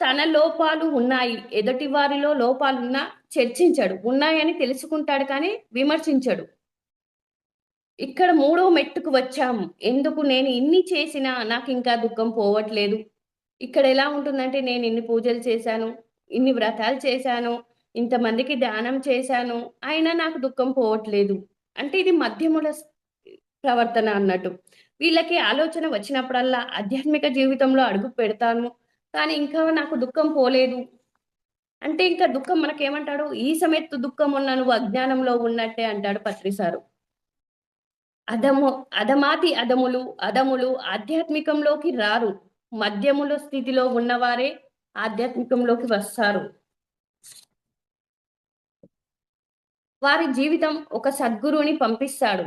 తన లోపాలు ఉన్నాయి. ఎదుటి వారిలో లోపాలున్నా చర్చించడు. ఉన్నాయని తెలుసుకుంటాడు కానీ విమర్శించడు. ఇక్కడ మూడో మెట్టుకు వచ్చాం. ఎందుకు నేను ఇన్ని చేసినా నాకింకా దుఃఖం పోవట్లేదు. ఇక్కడ ఎలా ఉంటుందంటే నేను ఇన్ని పూజలు చేశాను, ఇన్ని వ్రతాలు చేశాను, ఇంతమందికి దానం చేశాను, అయినా నాకు దుఃఖం పోవట్లేదు. అంటే ఇది మధ్యముల ప్రవర్తన అన్నట్టు. వీళ్ళకి ఆలోచన వచ్చినప్పుడల్లా ఆధ్యాత్మిక జీవితంలో అడుగు పెడతాను. కానీ ఇంకా నాకు దుఃఖం పోలేదు. అంటే ఇంకా దుఃఖం మనకేమంటాడు? ఈ సమయత్తు దుఃఖం ఉన్న నువ్వు అజ్ఞానంలో ఉన్నట్టే అంటాడు పత్రి సారు. అధమాతి అధములు ఆధ్యాత్మికంలోకి రారు. మధ్యముల స్థితిలో ఉన్నవారే ఆధ్యాత్మికంలోకి వస్తారు. వారి జీవితం ఒక సద్గురువుని పంపిస్తాడు.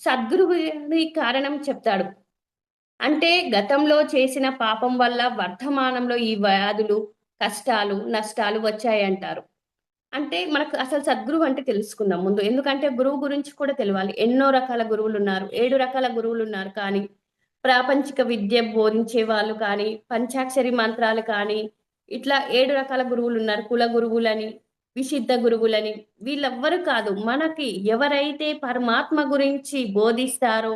సద్గురువుని కారణం చెప్తాడు. అంటే గతంలో చేసిన పాపం వల్ల వర్తమానంలో ఈ వ్యాధులు, కష్టాలు, నష్టాలు వచ్చాయంటారు. అంటే మనకు అసలు సద్గురువు అంటే తెలుసుకుందాం ముందు. ఎందుకంటే గురువు గురించి కూడా తెలవాలి. ఎన్నో రకాల గురువులున్నారు. 7 రకాల గురువులున్నారు. కానీ ప్రాపంచిక విద్య బోధించే వాళ్ళు కానీ, పంచాక్షరి మంత్రాలు కానీ, ఇట్లా 7 రకాల గురువులున్నారు. కుల గురువులని, విశిద్ధ గురువులని. వీళ్ళెవ్వరు కాదు. మనకి ఎవరైతే పరమాత్మ గురించి బోధిస్తారో,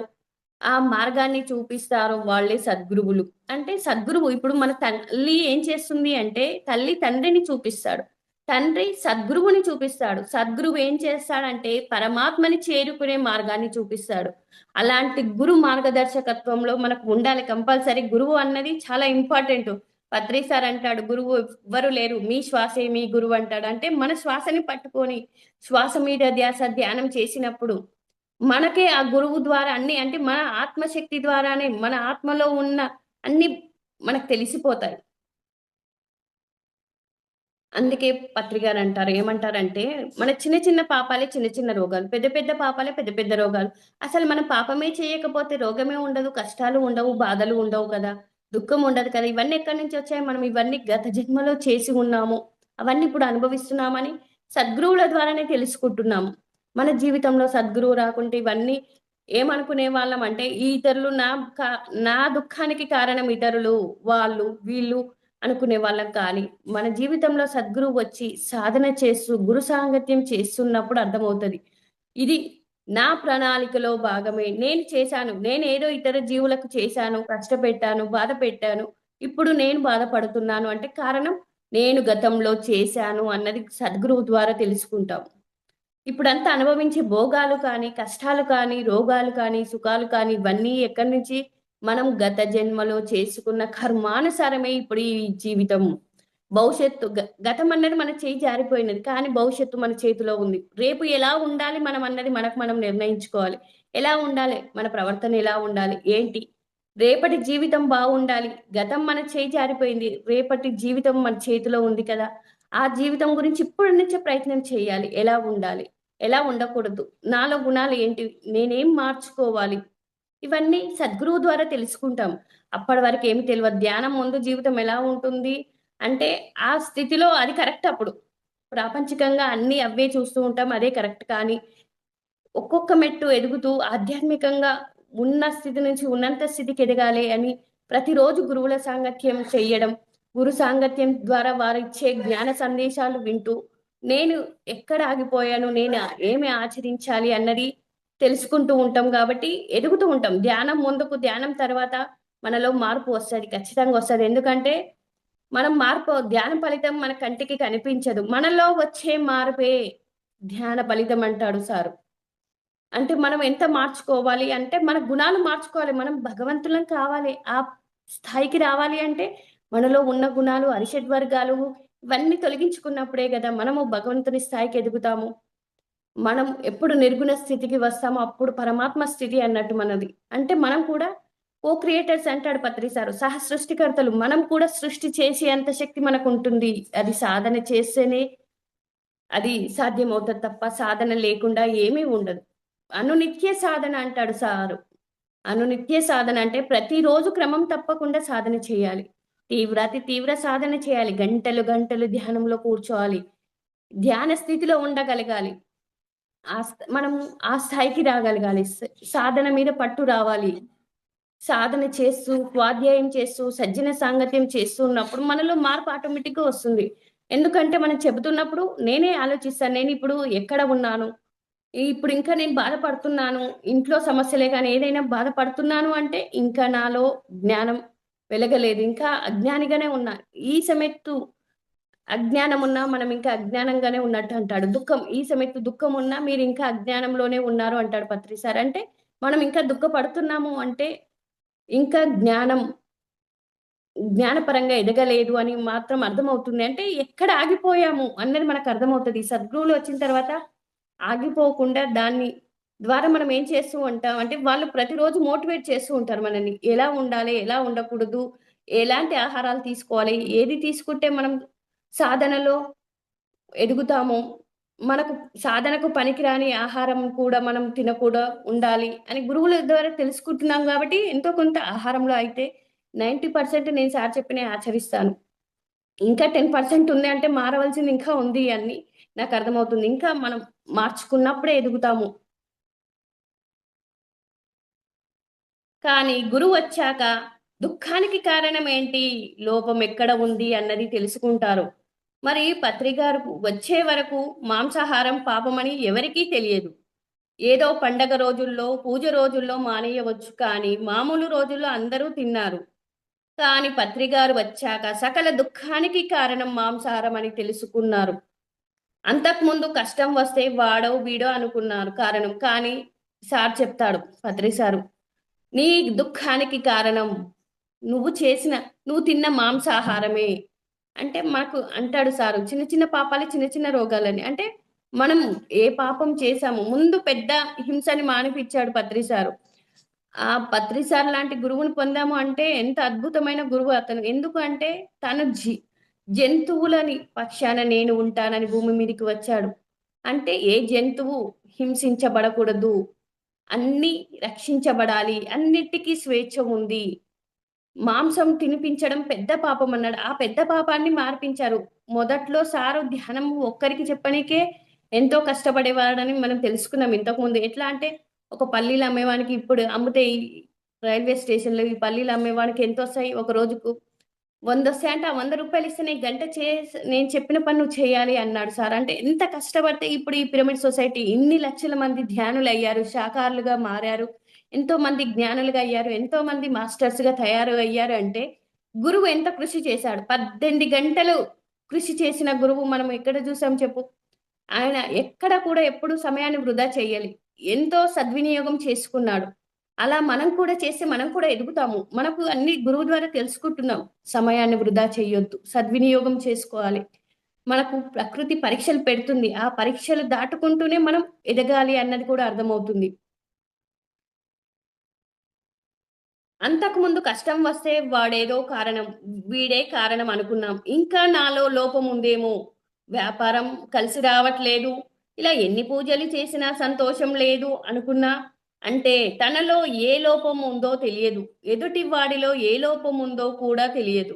ఆ మార్గాన్ని చూపిస్తారో వాళ్ళే సద్గురువులు. అంటే సద్గురువు ఇప్పుడు మన తల్లి ఏం చేస్తుంది అంటే, తల్లి తండ్రిని చూపిస్తాడు. తండ్రి సద్గురువుని చూపిస్తాడు. సద్గురువు ఏం చేస్తాడంటే పరమాత్మని చేరుకునే మార్గాన్ని చూపిస్తాడు. అలాంటి గురు మార్గదర్శకత్వంలో మనకు ఉండాలి కంపల్సరీ. గురువు అన్నది చాలా ఇంపార్టెంట్. పత్రి సార్ అంటాడు గురువు ఎవ్వరు లేరు, మీ శ్వాసే మీ గురువు అంటాడు. అంటే మన శ్వాసని పట్టుకొని శ్వాస మీద ధ్యాస ధ్యానం చేసినప్పుడు మనకే ఆ గురువు ద్వారా అన్ని, అంటే మన ఆత్మశక్తి ద్వారానే మన ఆత్మలో ఉన్న అన్ని మనకు తెలిసిపోతాయి. అందుకే పత్రికారు అంటారు. ఏమంటారంటే, మన చిన్న చిన్న పాపాలే చిన్న చిన్న రోగాలు. పెద్ద పెద్ద పాపాలే పెద్ద పెద్ద రోగాలు. అసలు మనం పాపమే చేయకపోతే రోగమే ఉండదు, కష్టాలు ఉండవు, బాధలు ఉండవు కదా! దుఃఖం ఉండదు కదా! ఇవన్నీ ఎక్కడి నుంచి వచ్చాయి? మనం ఇవన్నీ గత జన్మలో చేసి ఉన్నాము. అవన్నీ ఇప్పుడు అనుభవిస్తున్నామని సద్గురువుల ద్వారానే తెలుసుకుంటున్నాము. మన జీవితంలో సద్గురువు రాకుంటే ఇవన్నీ ఏమనుకునే వాళ్ళం అంటే, ఈ ఇతరులు నా దుఃఖానికి కారణం ఇతరులు, వాళ్ళు, వీళ్ళు అనుకునే వాళ్ళం. కానీ మన జీవితంలో సద్గురువు వచ్చి సాధన చేస్తూ గురు సాంగత్యం చేస్తున్నప్పుడు అర్థమవుతది. ఇది నా ప్రణాళికలో భాగమే. నేను చేశాను. నేనేదో ఇతర జీవులకు చేశాను, కష్టపెట్టాను, బాధ పెట్టాను. ఇప్పుడు నేను బాధపడుతున్నాను అంటే కారణం నేను గతంలో చేశాను అన్నది సద్గురువు ద్వారా తెలుసుకుంటాం. ఇప్పుడంతా అనుభవించే భోగాలు కానీ, కష్టాలు కానీ, రోగాలు కానీ, సుఖాలు కానీ ఇవన్నీ ఎక్కడి నుంచి? మనం గత జన్మలో చేసుకున్న కర్మానుసారమే ఇప్పుడు ఈ జీవితం. భవిష్యత్తు గతం అన్నది మన చేయి జారిపోయినది. కానీ భవిష్యత్తు మన చేతిలో ఉంది. రేపు ఎలా ఉండాలి మనం అన్నది మనకు మనం నిర్ణయించుకోవాలి. ఎలా ఉండాలి? మన ప్రవర్తన ఎలా ఉండాలి? ఏంటి? రేపటి జీవితం బాగుండాలి. గతం మన చేయి జారిపోయింది. రేపటి జీవితం మన చేతిలో ఉంది కదా! ఆ జీవితం గురించి ఇప్పటి నుంచే ప్రయత్నం చేయాలి. ఎలా ఉండాలి? ఎలా ఉండకూడదు? నాలో గుణాలు ఏంటి? నేనేం మార్చుకోవాలి? ఇవన్నీ సద్గురువు ద్వారా తెలుసుకుంటాం. అప్పటి వరకు ఏమి తెలవదు. ధ్యానం ముందు జీవితం ఎలా ఉంటుంది అంటే, ఆ స్థితిలో అది కరెక్ట్ అప్పుడు. ప్రాపంచికంగా అన్నీ అవే చూస్తూ ఉంటాం. అదే కరెక్ట్. కానీ ఒక్కొక్క మెట్టు ఎదుగుతూ ఆధ్యాత్మికంగా ఉన్న స్థితి నుంచి ఉన్నంత స్థితికి ఎదగాలి అని ప్రతిరోజు గురువుల సాంగత్యం చెయ్యడం, గురు సాంగత్యం ద్వారా వారిచ్చే జ్ఞాన సందేశాలు వింటూ, నేను ఎక్కడ ఆగిపోయాను, నేను ఏమి ఆచరించాలి అన్నది తెలుసుకుంటూ ఉంటాం కాబట్టి ఎదుగుతూ ఉంటాం. ధ్యానం ముందుకు, ధ్యానం తర్వాత మనలో మార్పు వస్తది. ఖచ్చితంగా వస్తది. ఎందుకంటే ధ్యాన ఫలితం మన కంటికి కనిపించదు. మనలో వచ్చే మార్పే ధ్యాన ఫలితం అంటాడు సారు. అంటే మనం ఎంత మార్చుకోవాలి అంటే, మన గుణాలు మార్చుకోవాలి. మనం భగవంతులం కావాలి. ఆ స్థాయికి రావాలి అంటే, మనలో ఉన్న గుణాలు, అరిషడ్ వర్గాలు ఇవన్నీ తొలగించుకున్నప్పుడే గదా! మనము భగవంతుని స్థాయికి ఎదుగుతాము. మనం ఎప్పుడు నిర్గుణ స్థితికి వస్తామో, అప్పుడు పరమాత్మ స్థితి అన్నట్టు మనది. అంటే మనం కూడా క్రియేటర్స్ అంటాడు పత్రి సారు. సహ సృష్టికర్తలు. మనం కూడా సృష్టి చేసేంత శక్తి మనకుంటుంది. అది సాధన చేస్తేనే అది సాధ్యమవుతది తప్ప, సాధన లేకుండా ఏమీ ఉండదు. అనునిత్య సాధన అంటాడు సారు. అనునిత్య సాధన అంటే ప్రతిరోజు క్రమం తప్పకుండా సాధన చేయాలి. తీవ్రాతి తీవ్ర సాధన చేయాలి. గంటలు గంటలు ధ్యానంలో కూర్చోవాలి. ధ్యాన స్థితిలో ఉండగలగాలి. మనం ఆ స్థాయికి రాగలగాలి. సాధన మీద పట్టు రావాలి. సాధన చేస్తూ, స్వాధ్యాయం చేస్తూ, సజ్జన సాంగత్యం చేస్తూ ఉన్నప్పుడు మనలో మార్పు ఆటోమేటిక్‌గా వస్తుంది. ఎందుకంటే మనం చెబుతున్నప్పుడు నేనే ఆలోచిస్తాను. నేనిప్పుడు ఎక్కడ ఉన్నాను? ఇప్పుడు ఇంకా నేను బాధపడుతున్నాను. ఇంట్లో సమస్యలే గాని ఏదైనా బాధపడుతున్నాను అంటే ఇంకా నాలో జ్ఞానం వెలగలేదు. ఇంకా అజ్ఞానిగానే ఉన్నా. ఈ సమెత్తు అజ్ఞానమున్నా మనం ఇంకా అజ్ఞానంగానే ఉన్నట్టు అంటాడు. ఈ సమెత్తు దుఃఖమున్నా మీరింకా అజ్ఞానంలోనే ఉన్నారు అంటాడు పత్రిసార్. అంటే మనం ఇంకా దుఃఖపడుతున్నాము అంటే ఇంకా జ్ఞానపరంగా ఎదగలేదు అని మాత్రం అర్థమవుతుంది. అంటే ఎక్కడ ఆగిపోయాము అన్నది మనకు అర్థమవుతది. సద్గురువులు వచ్చిన తర్వాత ఆగిపోకుండా దాన్ని ద్వారా మనం ఏం చేస్తూ ఉంటాం అంటే వాళ్ళు ప్రతిరోజు మోటివేట్ చేస్తూ ఉంటారు మనల్ని. ఎలా ఉండాలి? ఎలా ఉండకూడదు? ఎలాంటి ఆహారాలు తీసుకోవాలి? ఏది తీసుకుంటే మనం సాధనలో ఎదుగుతాము. మనకు సాధనకు పనికిరాని ఆహారం కూడా మనం తినకుండా ఉండాలి అని గురువుల ద్వారా తెలుసుకుంటున్నాం గాబట్టి, ఎంతో కొంత ఆహారంలో అయితే 90% నేను సార్ చెప్పినయి ఆచరిస్తాను. ఇంకా 10% ఉంది అంటే మారవలసింది ఇంకా ఉంది అని నాకర్థమవుతుంది. ఇంకా మనం మార్చుకున్నప్పుడే ఎదుగుతాము. కానీ గురువొచ్చాక దుఃఖానికి కారణమేంటి? లోపం ఎక్కడ ఉంది అన్నది తెలుసుకుంటారు. మరి పత్రిగారు వచ్చే వరకు మాంసాహారం పాపమని ఎవరికీ తెలియదు. ఏదో పండగ రోజుల్లో, పూజ రోజుల్లో మానేయవచ్చు కానీ, మామూలు రోజుల్లో అందరూ తిన్నారు. కానీ పత్రిగారు వచ్చాక సకల దుఃఖానికి కారణం మాంసాహారం అని తెలుసుకున్నారు. అంతకుముందు కష్టం వస్తే వాడో, వీడో అనుకున్నారు కారణం. కానీ సార్ చెప్తాడు పత్రి సారు. నీ దుఃఖానికి కారణం నువ్వు చేసిన నువ్వు తిన్న మాంసాహారమే. అంటే మాకు అంటాడు సారు చిన్న చిన్న పాపాలే చిన్న చిన్న రోగాలని. అంటే మనం ఏ పాపం చేశాము ముందు పెద్ద హింసని మానిపిచ్చాడు పత్రి సారు. ఆ పత్రి సార్ లాంటి గురువుని పొందాము అంటే ఎంత అద్భుతమైన గురువు అతను. ఎందుకు అంటే తను జంతువులని పక్షాన నేను ఉంటానని భూమి మీదకి వచ్చాడు. అంటే ఏ జంతువు హింసించబడకూడదు. అన్నీ రక్షించబడాలి. అన్నిటికి స్వేచ్ఛ ఉంది. మాంసం తినిపించడం పెద్ద పాపమన్నాడు. ఆ పెద్ద పాపాన్ని మార్పించారు. మొదట్లో సారు ధ్యానం ఒక్కరికి చెప్పనీకే ఎంతో కష్టపడేవాడని మనం తెలుసుకున్నాం ఇంతకుముందు. ఎట్లా అంటే ఒక పల్లీలు అమ్మేవానికి ఇప్పుడు అమ్మితే ఈ రైల్వే స్టేషన్‌లో ఈ పల్లీలు అమ్మేవానికి ఎంతొస్తాయి? ఒక రోజుకు 100 వస్తాయంటే ఆ రూ. 100 ఇస్తే నీ గంట నేను చెప్పిన పని నువ్వు చేయాలి అన్నాడు సార్. అంటే ఎంత కష్టపడితే ఇప్పుడు ఈ పిరమిడ్ సొసైటీ ఇన్ని లక్షల మంది ధ్యానులయ్యారు, శాకాహారులుగా మారారు. ఎంతోమంది జ్ఞానులుగా అయ్యారు. ఎంతోమంది మాస్టర్స్‌గా తయారు అయ్యారు అంటే, గురువు ఎంత కృషి చేశాడు. 18 గంటలు కృషి చేసిన గురువు మనం ఎక్కడ చూసాం చెప్పు? ఆయన ఎక్కడ కూడా ఎప్పుడు సమయాన్ని వృధా చెయ్యలి. ఎంతో సద్వినియోగం చేసుకున్నాడు. అలా మనం కూడా చేస్తే మనం కూడా ఎదుగుతాము. మనకు అన్ని గురువు ద్వారా తెలుసుకుంటున్నాం. సమయాన్ని వృధా చెయ్యొద్దు. సద్వినియోగం చేసుకోవాలి. మనకు ప్రకృతి పరీక్షలు పెడుతుంది. ఆ పరీక్షలు దాటుకుంటూనే మనం ఎదగాలి అన్నది కూడా అర్థమవుతుంది. అంతకుముందు కష్టం వస్తే వాడేదో కారణం, వీడే కారణం అనుకున్నాం. ఇంకా నాలో లోపం ఉందేమో, వ్యాపారం కలిసి రావట్లేదు, ఇలా ఎన్ని పూజలు చేసినా సంతోషం లేదు అనుకున్నా, అంటే తనలో ఏ లోపం ఉందో తెలియదు. ఎదుటి వాడిలో ఏ లోపం ఉందో కూడా తెలియదు.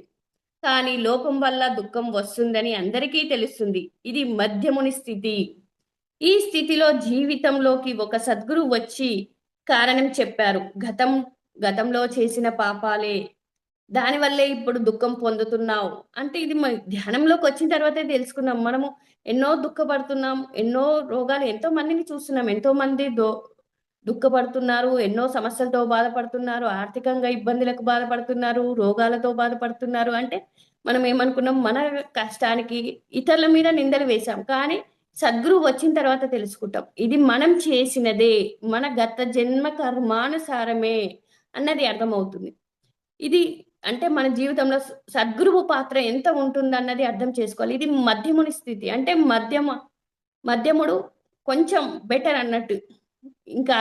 కానీ లోపం వల్ల దుఃఖం వస్తుందని అందరికీ తెలుస్తుంది. ఇది మధ్యముని స్థితి. ఈ స్థితిలో జీవితంలోకి ఒక సద్గురు వచ్చి కారణం చెప్పారు. గతంలో చేసిన పాపాలే. దానివల్లే ఇప్పుడు దుఃఖం పొందుతున్నావు. అంటే ఇది ధ్యానంలోకొచ్చిన తర్వాతే తెలుసుకున్నాం. మనము ఎన్నో దుఃఖపడుతున్నాం. ఎన్నో రోగాలు ఎంతో మందిని చూస్తున్నాం. ఎంతో మంది దుఃఖపడుతున్నారు. ఎన్నో సమస్యలతో బాధపడుతున్నారు. ఆర్థికంగా ఇబ్బందులకు బాధపడుతున్నారు. రోగాలతో బాధపడుతున్నారు. అంటే మనం ఏమనుకున్నాం మన కష్టానికి ఇతరుల మీద నిందలు వేశాం. కానీ సద్గురువు వచ్చిన తర్వాత తెలుసుకుంటాం. ఇది మనం చేసినదే. మన గత జన్మ కర్మానుసారమే అన్నది అర్థమవుతుంది. ఇది అంటే మన జీవితంలో సద్గురువు పాత్ర ఎంత ఉంటుందన్నది అర్థం చేసుకోవాలి. ఇది మధ్యముని స్థితి. అంటే మధ్యముడు కొంచెం బెటర్ అన్నట్టు. ఇంకా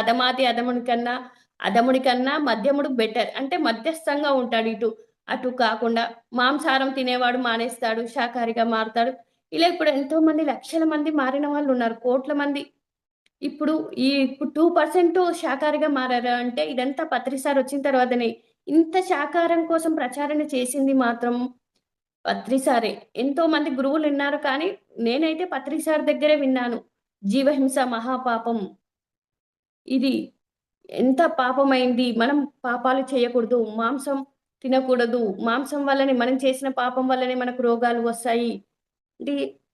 అధముడి కన్నా మధ్యముడు బెటర్. అంటే మధ్యస్థంగా ఉంటాడు అటు కాకుండా మాంసాహారం తినేవాడు మానేస్తాడు. శాకాహారిగా మారుతాడు. ఇలా ఇప్పుడు ఎంతో మంది లక్షల మంది మారిన వాళ్ళున్నారు. కోట్ల మంది ఇప్పుడు ఇప్పుడు 2% శాకాహారిగా మారారా అంటే ఇదంతా పత్రి సార్ వచ్చిన తర్వాతనే. ఇంత శాకాహారం కోసం ప్రచారణ చేసింది మాత్రం పత్రి సారే. ఎంతో మంది గురువులున్నారు కానీ నేనైతే పత్రి సార్ దగ్గరే విన్నాను. జీవహింస మహాపాపం. ఇది ఎంత పాపమైంది. మనం పాపాలు చేయకూడదు. మాంసం తినకూడదు. మాంసం వల్లనే మనం చేసిన పాపం వల్లనే మనకు రోగాలు వస్తాయి. అంటే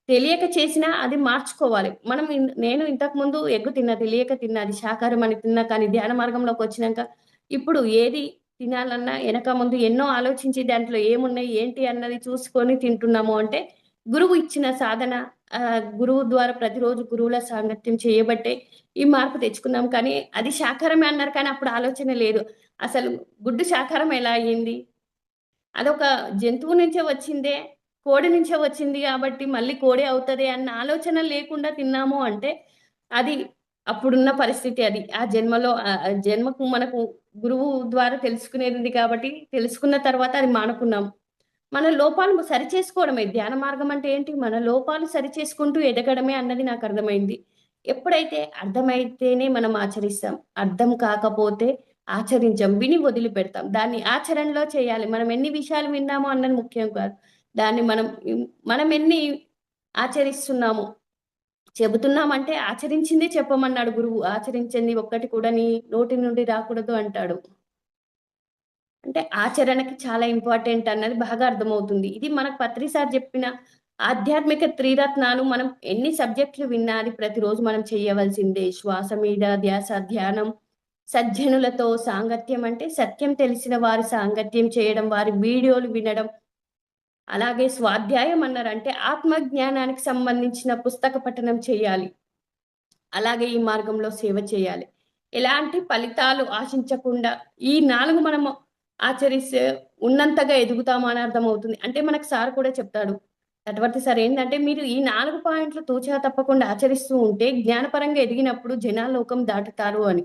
తెలియక చేసినా అది మార్చుకోవాలి. మనం నేను ఇంతకుముందు ఎగ్గు తిన్నా, తెలియక తిన్నా. అది శాకాహారం అని తిన్నా. కానీ ధ్యాన మార్గంలోకొచ్చినంక ఇప్పుడు ఏది తినాలన్నా ఎనక ముందు ఎన్నో ఆలోచించి దాంట్లో ఏమున్నాయి, ఏంటి అన్నది చూసుకొని తింటున్నాము అంటే గురువు ఇచ్చిన సాధన, గురువు ద్వారా ప్రతిరోజు గురువుల సాంగత్యం చేయబట్టే ఈ మార్పు తెచ్చుకున్నాం. కానీ అది శాకాహారమే అన్నారు కానీ అప్పుడు ఆలోచన లేదు. అసలు గుడ్డు శాకాహారం ఎలా అయ్యింది? అదొక జంతువు నుంచే వచ్చిందే. కోడి నుంచే వచ్చింది గాబట్టి మళ్ళీ కోడే అవుతది అన్న ఆలోచన లేకుండా తిన్నాము అంటే, అది అప్పుడున్న పరిస్థితి అది. ఆ జన్మలో జన్మకు మనకు గురువు ద్వారా తెలుసుకునేదుంది కాబట్టి, తెలుసుకున్న తర్వాత అది మానుకున్నాం. మన లోపాలు సరిచేసుకోవడమే. ధ్యాన మార్గం అంటే ఏంటి? మన లోపాలు సరిచేసుకుంటూ ఎదగడమే అన్నది నాకర్థమైంది. ఎప్పుడైతే అర్థమైతేనే మనం ఆచరిస్తాం. అర్థం కాకపోతే ఆచరించం. విని వదిలిపెడతాం. దాన్ని ఆచరణలో చేయాలి. మనం ఎన్ని విషయాలు విన్నామో అన్నది ముఖ్యం కాదు. దాన్ని మనం ఎన్ని ఆచరిస్తున్నాము. చెబుతున్నామంటే ఆచరించిందే చెప్పమన్నాడు గురువు. ఆచరించింది ఒక్కటి కూడా నీ నోటి నుండి రాకూడదు అంటాడు. అంటే ఆచరణకి చాలా ఇంపార్టెంట్ అన్నది బాగా అర్థమవుతుంది. ఇది మనకు పత్రి సార్ చెప్పిన ఆధ్యాత్మిక త్రిరత్నాలు మనం ఎన్ని సబ్జెక్టులు విన్నా అది ప్రతిరోజు మనం చేయవలసిందే. శ్వాస మీద ధ్యాస, ధ్యానం, సజ్జనులతో సాంగత్యం అంటే సత్యం తెలిసిన వారి సాంగత్యం చేయడం, వారి వీడియోలు వినడం, అలాగే స్వాధ్యాయం అన్నారు. అంటే ఆత్మ జ్ఞానానికి సంబంధించిన పుస్తక పఠనం చేయాలి. అలాగే ఈ మార్గంలో సేవ చేయాలి. ఎలాంటి ఫలితాలు ఆశించకుండా ఈ 4 మనము ఆచరిస్తే ఉన్నంతగా ఎదుగుతాము అని అర్థమవుతుంది. అంటే మనకు సార్ కూడా చెప్తాడు. నటవర్తి సార్ ఏందంటే, మీరు ఈ 4 పాయింట్లు తూచా తప్పకుండా ఆచరిస్తూ ఉంటే జ్ఞానపరంగా ఎదిగినప్పుడు జనాల్లోకం దాటుతారు అని.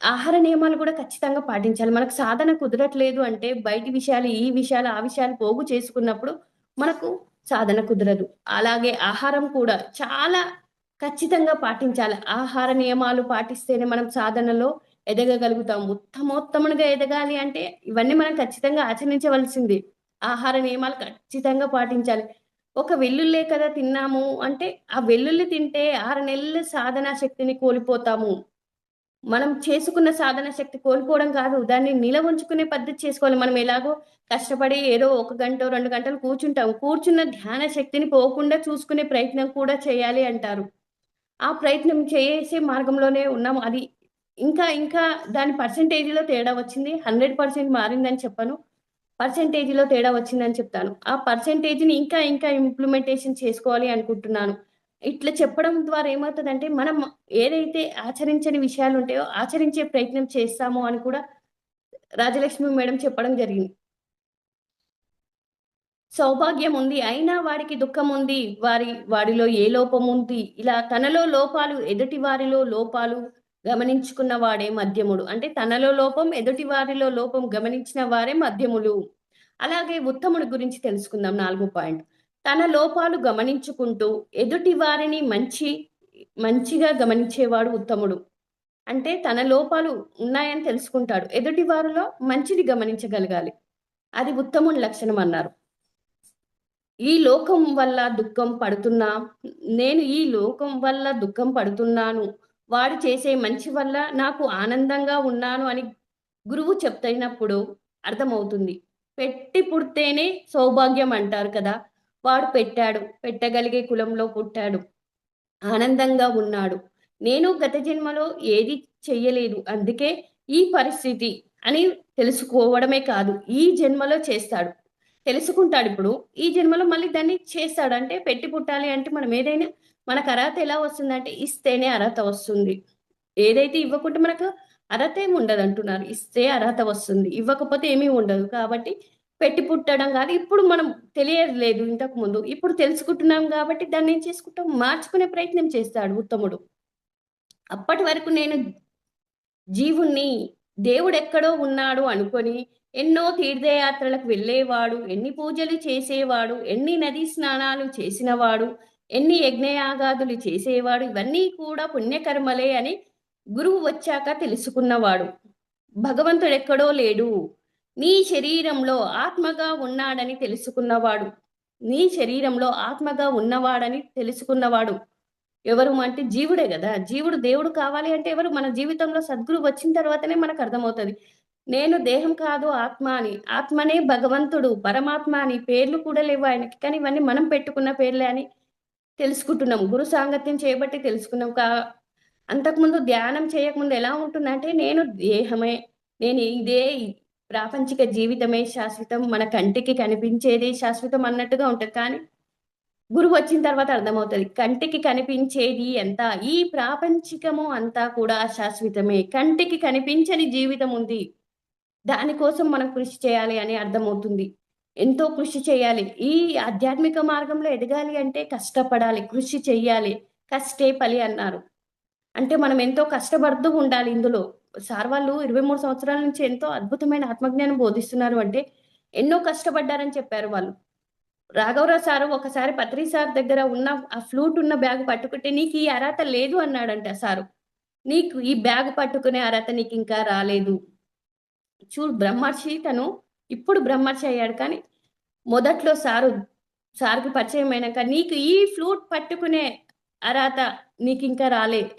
ఆహార నియమాలు కూడా ఖచ్చితంగా పాటించాలి. మనకు సాధన కుదరట్లేదు అంటే బయటి విషయాలు, ఈ విషయాలు, ఆ విషయాలు పోగు చేసుకున్నప్పుడు మనకు సాధన కుదరదు. అలాగే ఆహారం కూడా చాలా ఖచ్చితంగా పాటించాలి. ఆహార నియమాలు పాటిస్తేనే మనం సాధనలో ఎదగగలుగుతాం. ఉత్తమోత్తమునిగా ఎదగాలి అంటే ఇవన్నీ మనం ఖచ్చితంగా ఆచరించవలసిందే. ఆహార నియమాలు ఖచ్చితంగా పాటించాలి. ఒక వెల్లుల్లే కదా తిన్నాము అంటే, ఆ వెల్లుల్లి తింటే 6 నెలల సాధనా శక్తిని కోల్పోతాము. మనం చేసుకున్న సాధన శక్తి కోల్పోవడం కాదు. దాన్ని నిలవుంచుకునే పద్ధతి చేసుకోవాలి. మనం ఎలాగో కష్టపడి ఏదో 1 గంటో, 2 గంటలు కూర్చుంటాం. కూర్చున్న ధ్యాన శక్తిని పోకుండా చూసుకునే ప్రయత్నం కూడా చేయాలి అంటారు. ఆ ప్రయత్నం చేసే మార్గంలోనే ఉన్నాము. అది ఇంకా దాని పర్సెంటేజ్‌లో తేడా వచ్చింది. 100% మారిందని చెప్పను. పర్సెంటేజ్‌లో తేడా వచ్చిందని చెప్తాను. ఆ పర్సెంటేజ్‌ని ఇంకా ఇంప్లిమెంటేషన్ చేసుకోవాలి అనుకుంటున్నాను. ఇట్లా చెప్పడం ద్వారా ఏమవుతదంటే, మనం ఏదైతే ఆచరించని విషయాలుంటాయో, ఆచరించే ప్రయత్నం చేస్తాము అని కూడా రాజలక్ష్మి మేడం చెప్పడం జరిగింది. సౌభాగ్యం ఉంది. అయినా వాడికి దుఃఖముంది. వాడిలో ఏ లోపముంది? ఇలా తనలో లోపాలు, ఎదుటి వారిలో లోపాలు గమనించుకున్న వాడే మధ్యముడు. అంటే తనలో లోపం, ఎదుటి వారిలో లోపం గమనించిన వారే మధ్యములు. అలాగే ఉత్తముడి గురించి తెలుసుకుందాం 4 పాయింట్. తన లోపాలు గమనించుకుంటూ ఎదుటి వారిని మంచిగా గమనించేవాడు ఉత్తముడు. అంటే తన లోపాలు ఉన్నాయని తెలుసుకుంటాడు. ఎదుటి వారిలో మంచిని గమనించగలగాలి. అది ఉత్తముని లక్షణం అన్నారు. ఈ లోకం వల్ల దుఃఖం పడుతున్నా నేను ఈ లోకం వల్ల దుఃఖం పడుతున్నాను. వాడు చేసే మంచి వల్ల నాకు ఆనందంగా ఉన్నాను అని గురువు చెప్తున్నప్పుడు అర్థమవుతుంది. పెట్టి పుడితేనే సౌభాగ్యం అంటారు కదా! వాడు పెట్టాడు. పెట్టగలిగే కులంలో పుట్టాడు. ఆనందంగా ఉన్నాడు. నేను గత జన్మలో ఏది చెయ్యలేదు. అందుకే ఈ పరిస్థితి అని తెలుసుకోవడమే కాదు, ఈ జన్మలో చేస్తాడు. తెలుసుకుంటాడిప్పుడు. ఈ జన్మలో మళ్ళీ దాన్ని చేస్తాడు. అంటే పెట్టి పుట్టాలి అంటే మనం ఏదైనా మనకు అర్హత ఎలా వస్తుందంటే ఇస్తేనే అర్హత వస్తుంది. ఏదైతే ఇవ్వకుంటే మనకు అర్హత ఏమి ఉండదంటున్నారు. ఇస్తే అర్హత వస్తుంది. ఇవ్వకపోతే ఏమీ ఉండదు. కాబట్టి పెట్టి పుట్టడం కాదు. ఇప్పుడు మనం తెలియలేదు ఇంతకుముందు. ఇప్పుడు తెలుసుకుంటున్నాం కాబట్టి దాన్నేం చేసుకుంటాం, మార్చుకునే ప్రయత్నం చేస్తాడు ఉత్తముడు. అప్పటి వరకు నేను జీవుణ్ణి దేవుడెక్కడో ఉన్నాడు అనుకొని ఎన్నో తీర్థయాత్రలకు వెళ్ళేవాడు, ఎన్ని పూజలు చేసేవాడు, ఎన్ని నదీ స్నానాలు చేసినవాడు, ఎన్ని యజ్ఞయాగాదులు చేసేవాడు, ఇవన్నీ కూడా పుణ్యకర్మలే అని గురువు వచ్చాక తెలుసుకున్నవాడు. భగవంతుడెక్కడో లేడు, నీ శరీరంలో ఆత్మగా ఉన్నాడని తెలుసుకున్నవాడు. నీ శరీరంలో ఆత్మగా ఉన్నవాడని తెలుసుకున్నవాడు ఎవరు అంటే జీవుడే కదా. జీవుడు దేవుడు కావాలి అంటే ఎవరు? మన జీవితంలో సద్గురు వచ్చిన తర్వాతనే మనకు అర్థమవుతుంది. నేను దేహం కాదు ఆత్మ అని. ఆత్మనే భగవంతుడు, పరమాత్మ అని పేర్లు కూడా లేవు ఆయనకి. కానీ ఇవన్నీ మనం పెట్టుకున్న పేర్లే అని తెలుసుకుంటున్నాం. గురు సాంగత్యం చేయబట్టి తెలుసుకున్నాం. అంతకుముందు ధ్యానం చేయకముందు ఎలా ఉంటుందంటే, నేను దేహమే, నేను ఇదే ప్రాపంచిక జీవితమే శాశ్వతం, మన కంటికి కనిపించేదే శాశ్వతం అన్నట్టుగా ఉంటది. కానీ గురువు వచ్చిన తర్వాత అర్థమవుతది. కంటికి కనిపించేది ఎంత, ఈ ప్రాపంచికము అంతా కూడా శాశ్వతమే. కంటికి కనిపించని జీవితం ఉంది. దానికోసం మనం కృషి చేయాలి అని అర్థమవుతుంది. ఎంతో కృషి చేయాలి. ఈ ఆధ్యాత్మిక మార్గంలో ఎదగాలి అంటే కష్టపడాలి, కృషి చెయ్యాలి. కష్టే ఫలి అన్నారు. అంటే మనం ఎంతో కష్టపడుతూ ఉండాలి ఇందులో. సార్ వాళ్ళు 23 సంవత్సరాల నుంచి ఎంతో అద్భుతమైన ఆత్మజ్ఞానం బోధిస్తున్నారు అంటే, ఎన్నో కష్టపడ్డారని చెప్పారు వాళ్ళు. రాఘవరావు సారు ఒకసారి పత్రి సార్ దగ్గర ఉన్న ఆ ఫ్లూట్ ఉన్న బ్యాగ్ పట్టుకుంటే, "నీకు ఈ అర్హత లేదు" అన్నాడంట సారు. "నీకు ఈ బ్యాగ్ పట్టుకునే అర్హత నీకింకా రాలేదు." చూడు బ్రహ్మర్షి తను ఇప్పుడు బ్రహ్మర్షి అయ్యాడు. కానీ మొదట్లో సార్‌కి పరిచయమైనాక, "నీకు ఈ ఫ్లూట్ పట్టుకునే అర్హత నీకింకా రాలేదు.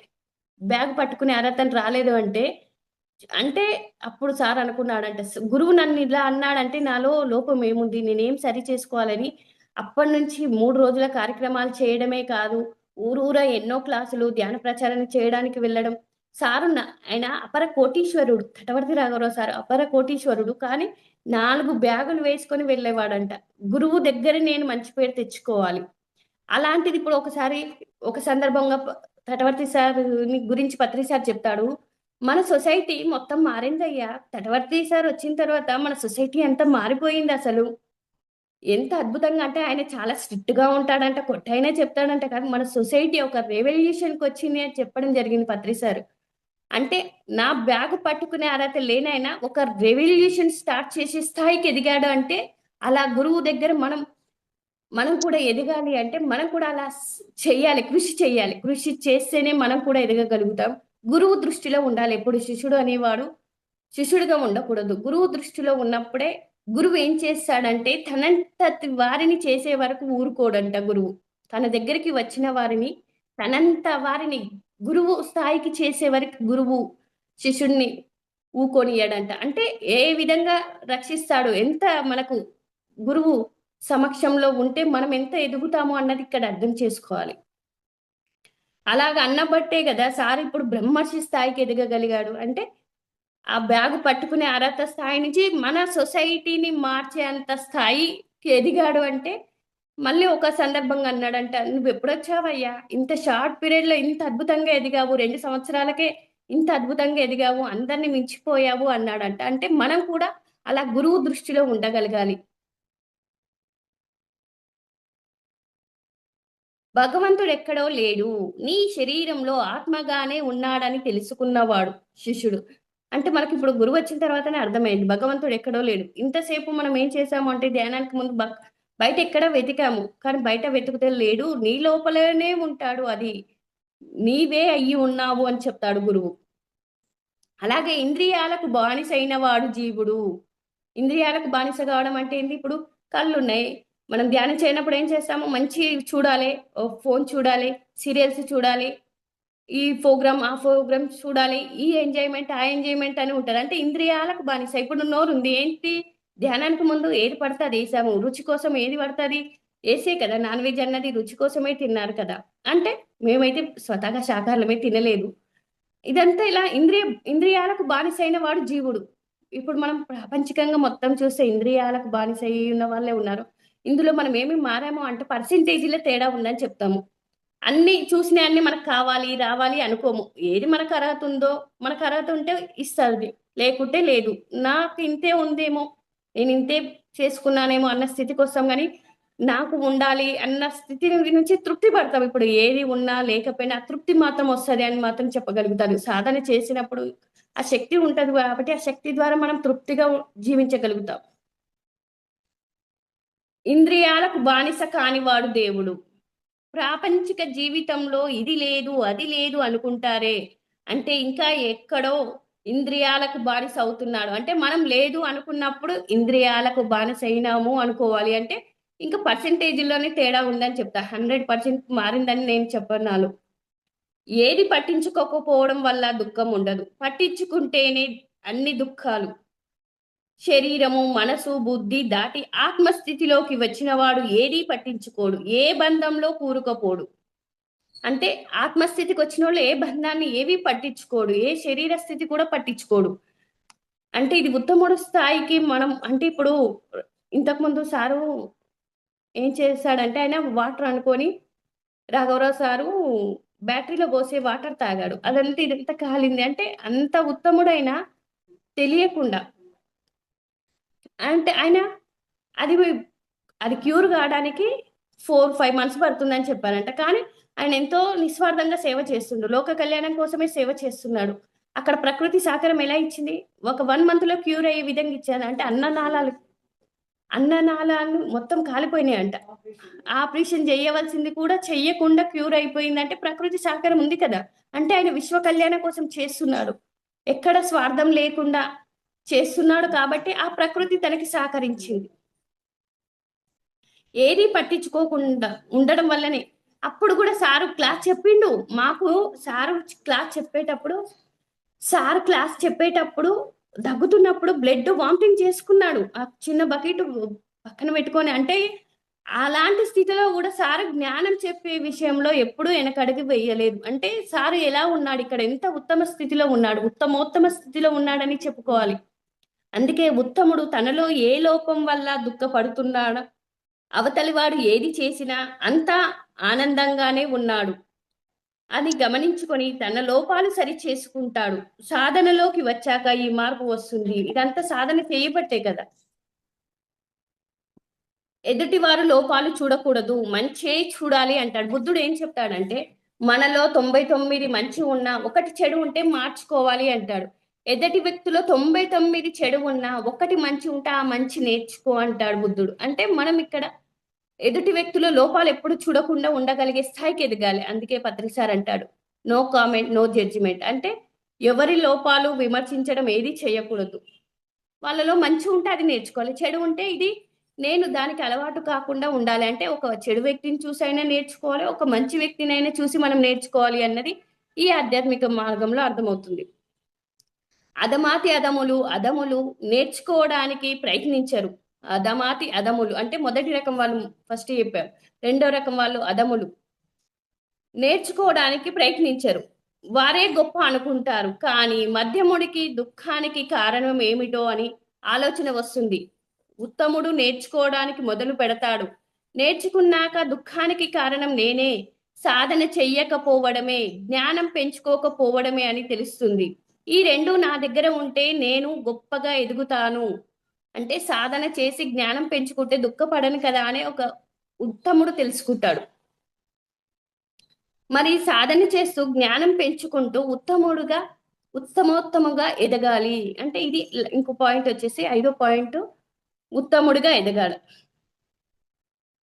బ్యాగ్ పట్టుకునే అర్హత రాలేదు" అంటే, అంటే అప్పుడు సార్ అనుకున్నాడంట. గురువు నన్ను ఇలా అన్నాడంటే నాలో లోపం ఏముంది? నేనేం సరి చేసుకోవాలని అప్పటినుంచి 3 రోజుల కార్యక్రమాలు చేయడమే కాదు, ఊరూరా ఎన్నో క్లాసులు, ధ్యాన ప్రచారణ చేయడానికి వెళ్ళడం. సారు ఆయన అపర కోటీశ్వరుడు. కటవర్తి రాఘవరావు సారు అపర కోటీశ్వరుడు. కానీ 4 బ్యాగులు వేసుకొని వెళ్ళేవాడంట. గురువు దగ్గర నేను మంచి పేరు తెచ్చుకోవాలి. అలాంటిది ఇప్పుడు ఒక సందర్భంగా తటవర్తి సార్‌ని గురించి పత్రి సార్ చెప్తాడు. మన సొసైటీ మొత్తం మారిందయ్యా. తటవర్తి సార్ వచ్చిన తర్వాత మన సొసైటీ అంతా మారిపోయిందసలు. ఎంత అద్భుతంగా అంటే ఆయన చాలా స్ట్రిక్ట్‌గా ఉంటాడంట. కొట్టైనా చెప్తాడంట. కానీ మన సొసైటీ ఒక రెవల్యూషన్‌కొచ్చింది అని చెప్పడం జరిగింది పత్రి సారు. అంటే నా బ్యాగ్ పట్టుకునే అర్హత లేనాయన ఒక రెవల్యూషన్ స్టార్ట్ చేసే స్థాయికి ఎదిగాడు అంటే, అలా గురువు దగ్గర మనం మనం కూడా ఎదగాలి అంటే, మనం కూడా అలా చెయ్యాలి. కృషి చెయ్యాలి. కృషి చేస్తేనే మనం కూడా ఎదగగలుగుతాం. గురువు దృష్టిలో ఉండాలి. ఎప్పుడు శిష్యుడు అనేవాడు శిష్యుడిగా ఉండకూడదు. గురువు దృష్టిలో ఉన్నప్పుడే గురువు ఏం చేస్తాడంటే, తనంతటి వారిని చేసే వరకు ఊరుకోడంట గురువు. తన దగ్గరికి వచ్చిన వారిని, తనంత వారిని గురువు స్థాయికి చేసే వరకు గురువు శిష్యుడిని ఊకోనియ్యడంట. అంటే ఏ విధంగా రక్షిస్తాడు, ఎంత మనకు గురువు సమక్షంలో ఉంటే మనం ఎంత ఎదుగుతామో అన్నది ఇక్కడ అర్థం చేసుకోవాలి. అలాగ అన్నబట్టే గదా సార్ ఇప్పుడు బ్రహ్మర్షి స్థాయికి ఎదగగలిగాడు. అంటే ఆ బ్యాగ్ పట్టుకునే అర్హత స్థాయి నుంచి మన సొసైటీని మార్చే అంత స్థాయికి ఎదిగాడు అంటే, మళ్ళీ ఒక సందర్భంగా అన్నాడంట, "నువ్వెప్పుడొచ్చావయ్యా? ఇంత షార్ట్ పీరియడ్‌లో ఇంత అద్భుతంగా ఎదిగావు. 2 సంవత్సరాలకే ఇంత అద్భుతంగా ఎదిగావు. అందరిని మించిపోయావు" అన్నాడంట. అంటే మనం కూడా అలా గురువు దృష్టిలో ఉండగలగాలి. భగవంతుడెక్కడో లేడు, నీ శరీరంలో ఆత్మగానే ఉన్నాడని తెలుసుకున్నవాడు శిష్యుడు. అంటే మనకిప్పుడు గురువొచ్చిన తర్వాతనే అర్థమైంది. భగవంతుడెక్కడో లేడు. ఇంతసేపు మనం ఏం చేశాము అంటే ధ్యానానికి ముందు బయటెక్కడ వెతికాము. కానీ బయట వెతుకుతే లేడు. నీ లోపలనే ఉంటాడు అది. నీవే అయ్యి ఉన్నావు అని చెప్తాడు గురువు. అలాగే ఇంద్రియాలకు బానిసైన వాడు జీవుడు. ఇంద్రియాలకు బానిస కావడం అంటే ఏంది? ఇప్పుడు కళ్ళున్నాయి. మనం ధ్యానం చేయనప్పుడు ఏం చేస్తాము? మంచి చూడాలి, ఫోను చూడాలి, సీరియల్స్ చూడాలి, ఈ ప్రోగ్రామ్, ఆ ప్రోగ్రామ్ చూడాలి, ఈ ఎంజాయ్‌మెంట్, ఆ ఎంజాయ్‌మెంట్ అని ఉంటది. అంటే ఇంద్రియాలకు బానిస. ఇప్పుడు నోరుంది. ఏంటి? ధ్యానానికి ముందు ఏది పడితే అది ఏసాము. రుచి కోసం ఏది పడితే అది ఏసే కదా! నాన్ వెజ్ అన్నది రుచి కోసమే తిన్నారు కదా! అంటే మేమైతే స్వతహాగా శాకాహారమే తినలేదు. ఇదంతా ఇలా ఇంద్రియాలకు బానిసైన వాడు జీవుడు. ఇప్పుడు మనం ప్రాపంచికంగా మొత్తం చూస్తే ఇంద్రియాలకు బానిసయ్యి ఉన్న వాళ్ళే ఉన్నారు. ఇందులో మనం ఏమి మారాము అంటే పర్సెంటేజ్‌లో తేడా ఉందని చెప్తాము. అన్నీ చూసినయన్నీ మనకు కావాలి, రావాలి అనుకోము. ఏది మనకు అర్హత ఉందో, మనకు అర్హత ఉంటే ఇస్తది. లేకుంటే లేదు. నాకు ఇంతే ఉందేమో, నేను ఇంతే చేసుకున్నానేమో అన్న స్థితికొస్తాం గానీ, నాకు ఉండాలి అన్న స్థితి నుంచి తృప్తి పడతాం. ఇప్పుడు ఏది ఉన్నా, లేకపోయినా తృప్తి మాత్రం వస్తది అని మాత్రం చెప్పగలుగుతాను. సాధన చేసినప్పుడు ఆ శక్తి ఉంటది కాబట్టి, ఆ శక్తి ద్వారా మనం తృప్తిగా జీవించగలుగుతాం. ఇంద్రియాలకు బానిస కానివాడు దేవుడు. ప్రాపంచిక జీవితంలో ఇది లేదు, అది లేదు అనుకుంటారే. అంటే ఇంకా ఎక్కడో ఇంద్రియాలకు బానిస అవుతున్నాడు. అంటే మనం లేదు అనుకున్నప్పుడు ఇంద్రియాలకు బానిసైనాము అనుకోవాలి. అంటే ఇంకా పర్సెంటేజ్‌లోనే తేడా ఉందని చెప్తా. 100% మారిందని నేను చెప్పనాలు. ఏది పట్టించుకోకపోవడం వల్ల దుఃఖం ఉండదు. పట్టించుకుంటేనే అన్ని దుఃఖాలు. శరీరము, మనసు, బుద్ధి దాటి ఆత్మస్థితిలోకి వచ్చినవాడు ఏదీ పట్టించుకోడు. ఏ బంధంలో కూరుకుపోడు. అంటే ఆత్మస్థితికి వచ్చినోళ్ళు ఏ బంధాన్ని ఏవి పట్టించుకోడు. ఏ శరీర స్థితి కూడా పట్టించుకోడు. అంటే ఇది ఉత్తముడు స్థాయికి మనం అంటే ఇప్పుడు ఇంతకుముందు సారు ఏం చేశాడంటే ఆయన వాటర్ అనుకోని రాఘవరావు సారు బ్యాటరీలో పోసే వాటర్ తాగాడు. అదంతా ఇదంతా కాలింది. అంటే అంత ఉత్తముడైనా తెలియకుండా అంటే ఆయన అది అది క్యూర్ కావడానికి 4, 5 మంత్స్ పడుతుందని చెప్పారంట. కానీ ఆయన ఎంతో నిస్వార్థంగా సేవ చేస్తుండు. లోక కళ్యాణం కోసమే సేవ చేస్తున్నాడు. అక్కడ ప్రకృతి సహకారం ఎలా ఇచ్చింది? ఒక 1 మంత్‌లో క్యూర్ అయ్యే విధంగా ఇచ్చారు. అంటే అన్ననాళాలు మొత్తం కాలిపోయినాయంట. ఆపరేషన్ చేయవలసింది కూడా చెయ్యకుండా క్యూర్ అయిపోయిందంటే ప్రకృతి సహకారం ఉంది కదా! అంటే ఆయన విశ్వ కళ్యాణం కోసం చేస్తున్నాడు. ఎక్కడ స్వార్థం లేకుండా చేస్తున్నాడు కాబట్టి ఆ ప్రకృతి తనకి సహకరించింది. ఏది పట్టించుకోకుండా ఉండడం వల్లనే అప్పుడు కూడా సారు క్లాస్ చెప్పిండు. మాకు సారు క్లాస్ చెప్పేటప్పుడు సార్ క్లాస్ చెప్పేటప్పుడు దగ్గుతున్నప్పుడు బ్లడ్ వామిటింగ్ చేసుకున్నాడు. ఆ చిన్న బకెట్ పక్కన పెట్టుకొని. అంటే అలాంటి స్థితిలో కూడా సార్ జ్ఞానం చెప్పే విషయంలో ఎప్పుడూ వెనకడుగు వేయలేదు. అంటే సార్ ఎలా ఉన్నాడు ఇక్కడ ఎంత ఉత్తమ స్థితిలో ఉన్నాడు. ఉత్తమోత్తమ స్థితిలో ఉన్నాడని చెప్పుకోవాలి. అందుకే ఉత్తముడు తనలో ఏ లోపం వల్ల దుఃఖపడుతున్నాడో అవతలివాడు ఏది చేసినా అంతా ఆనందంగానే ఉన్నాడు అని గమనించుకొని తన లోపాలు సరిచేసుకుంటాడు. సాధనలోకి వచ్చాక ఈ మార్పు వస్తుంది. ఇదంతా సాధన చేయబట్టే కదా! ఎదుటివారు లోపాలు చూడకూడదు. మంచే చూడాలి అంటాడు. బుద్ధుడు ఏం చెప్తాడంటే, మనలో 99 మంచి ఉన్నా, ఒకటి చెడు ఉంటే మార్చుకోవాలి అంటాడు. ఎదుటి వ్యక్తిలో 99 చెడు ఉన్నా, ఒకటి మంచి ఉంటే ఆ మంచి నేర్చుకో అంటాడు బుద్ధుడు. అంటే మనం ఇక్కడ ఎదుటి వ్యక్తిలో లోపాలు ఎప్పుడు చూడకుండా ఉండగలిగే స్థాయికి ఎదగాలి. అందుకే పత్రి సార్ అంటాడు, నో కామెంట్, నో జడ్జిమెంట్. అంటే ఎవరి లోపాలు విమర్శించడం ఏది చేయకూడదు. వాళ్ళలో మంచి ఉంటే అది నేర్చుకోవాలి. చెడు ఉంటే ఇది నేను దానికి అలవాటు కాకుండా ఉండాలి. అంటే ఒక చెడు వ్యక్తిని చూసైనా నేర్చుకోవాలి. ఒక మంచి వ్యక్తినైనా చూసి మనం నేర్చుకోవాలి అన్నది ఈ ఆధ్యాత్మిక మార్గంలో అర్థమవుతుంది. అధమాతి అధములు నేర్చుకోవడానికి ప్రయత్నించరు. అధమాతి అధములు అంటే మొదటి రకం వాళ్ళు ఫస్ట్ చెప్పారు. రెండో రకం వాళ్ళు అధములు నేర్చుకోవడానికి ప్రయత్నించరు. వారే గొప్ప అనుకుంటారు. కానీ మధ్యముడికి దుఃఖానికి కారణం ఏమిటో అని ఆలోచన వస్తుంది. ఉత్తముడు నేర్చుకోవడానికి మొదలు పెడతాడు. నేర్చుకున్నాక దుఃఖానికి కారణం నేనే, సాధన చెయ్యకపోవడమే, జ్ఞానం పెంచుకోకపోవడమే అని తెలుస్తుంది. ఈ రెండు నా దగ్గర ఉంటే నేను గొప్పగా ఎదుగుతాను. అంటే సాధన చేసి జ్ఞానం పెంచుకుంటే దుఃఖపడను కదా అని ఒక ఉత్తముడు తెలుసుకుంటాడు. మరి సాధన చేస్తూ జ్ఞానం పెంచుకుంటూ ఉత్తమోత్తముగా ఎదగాలి. అంటే ఇది ఇంకో పాయింట్ వచ్చేసి 5వ పాయింట్, ఉత్తముడిగా ఎదగాలి.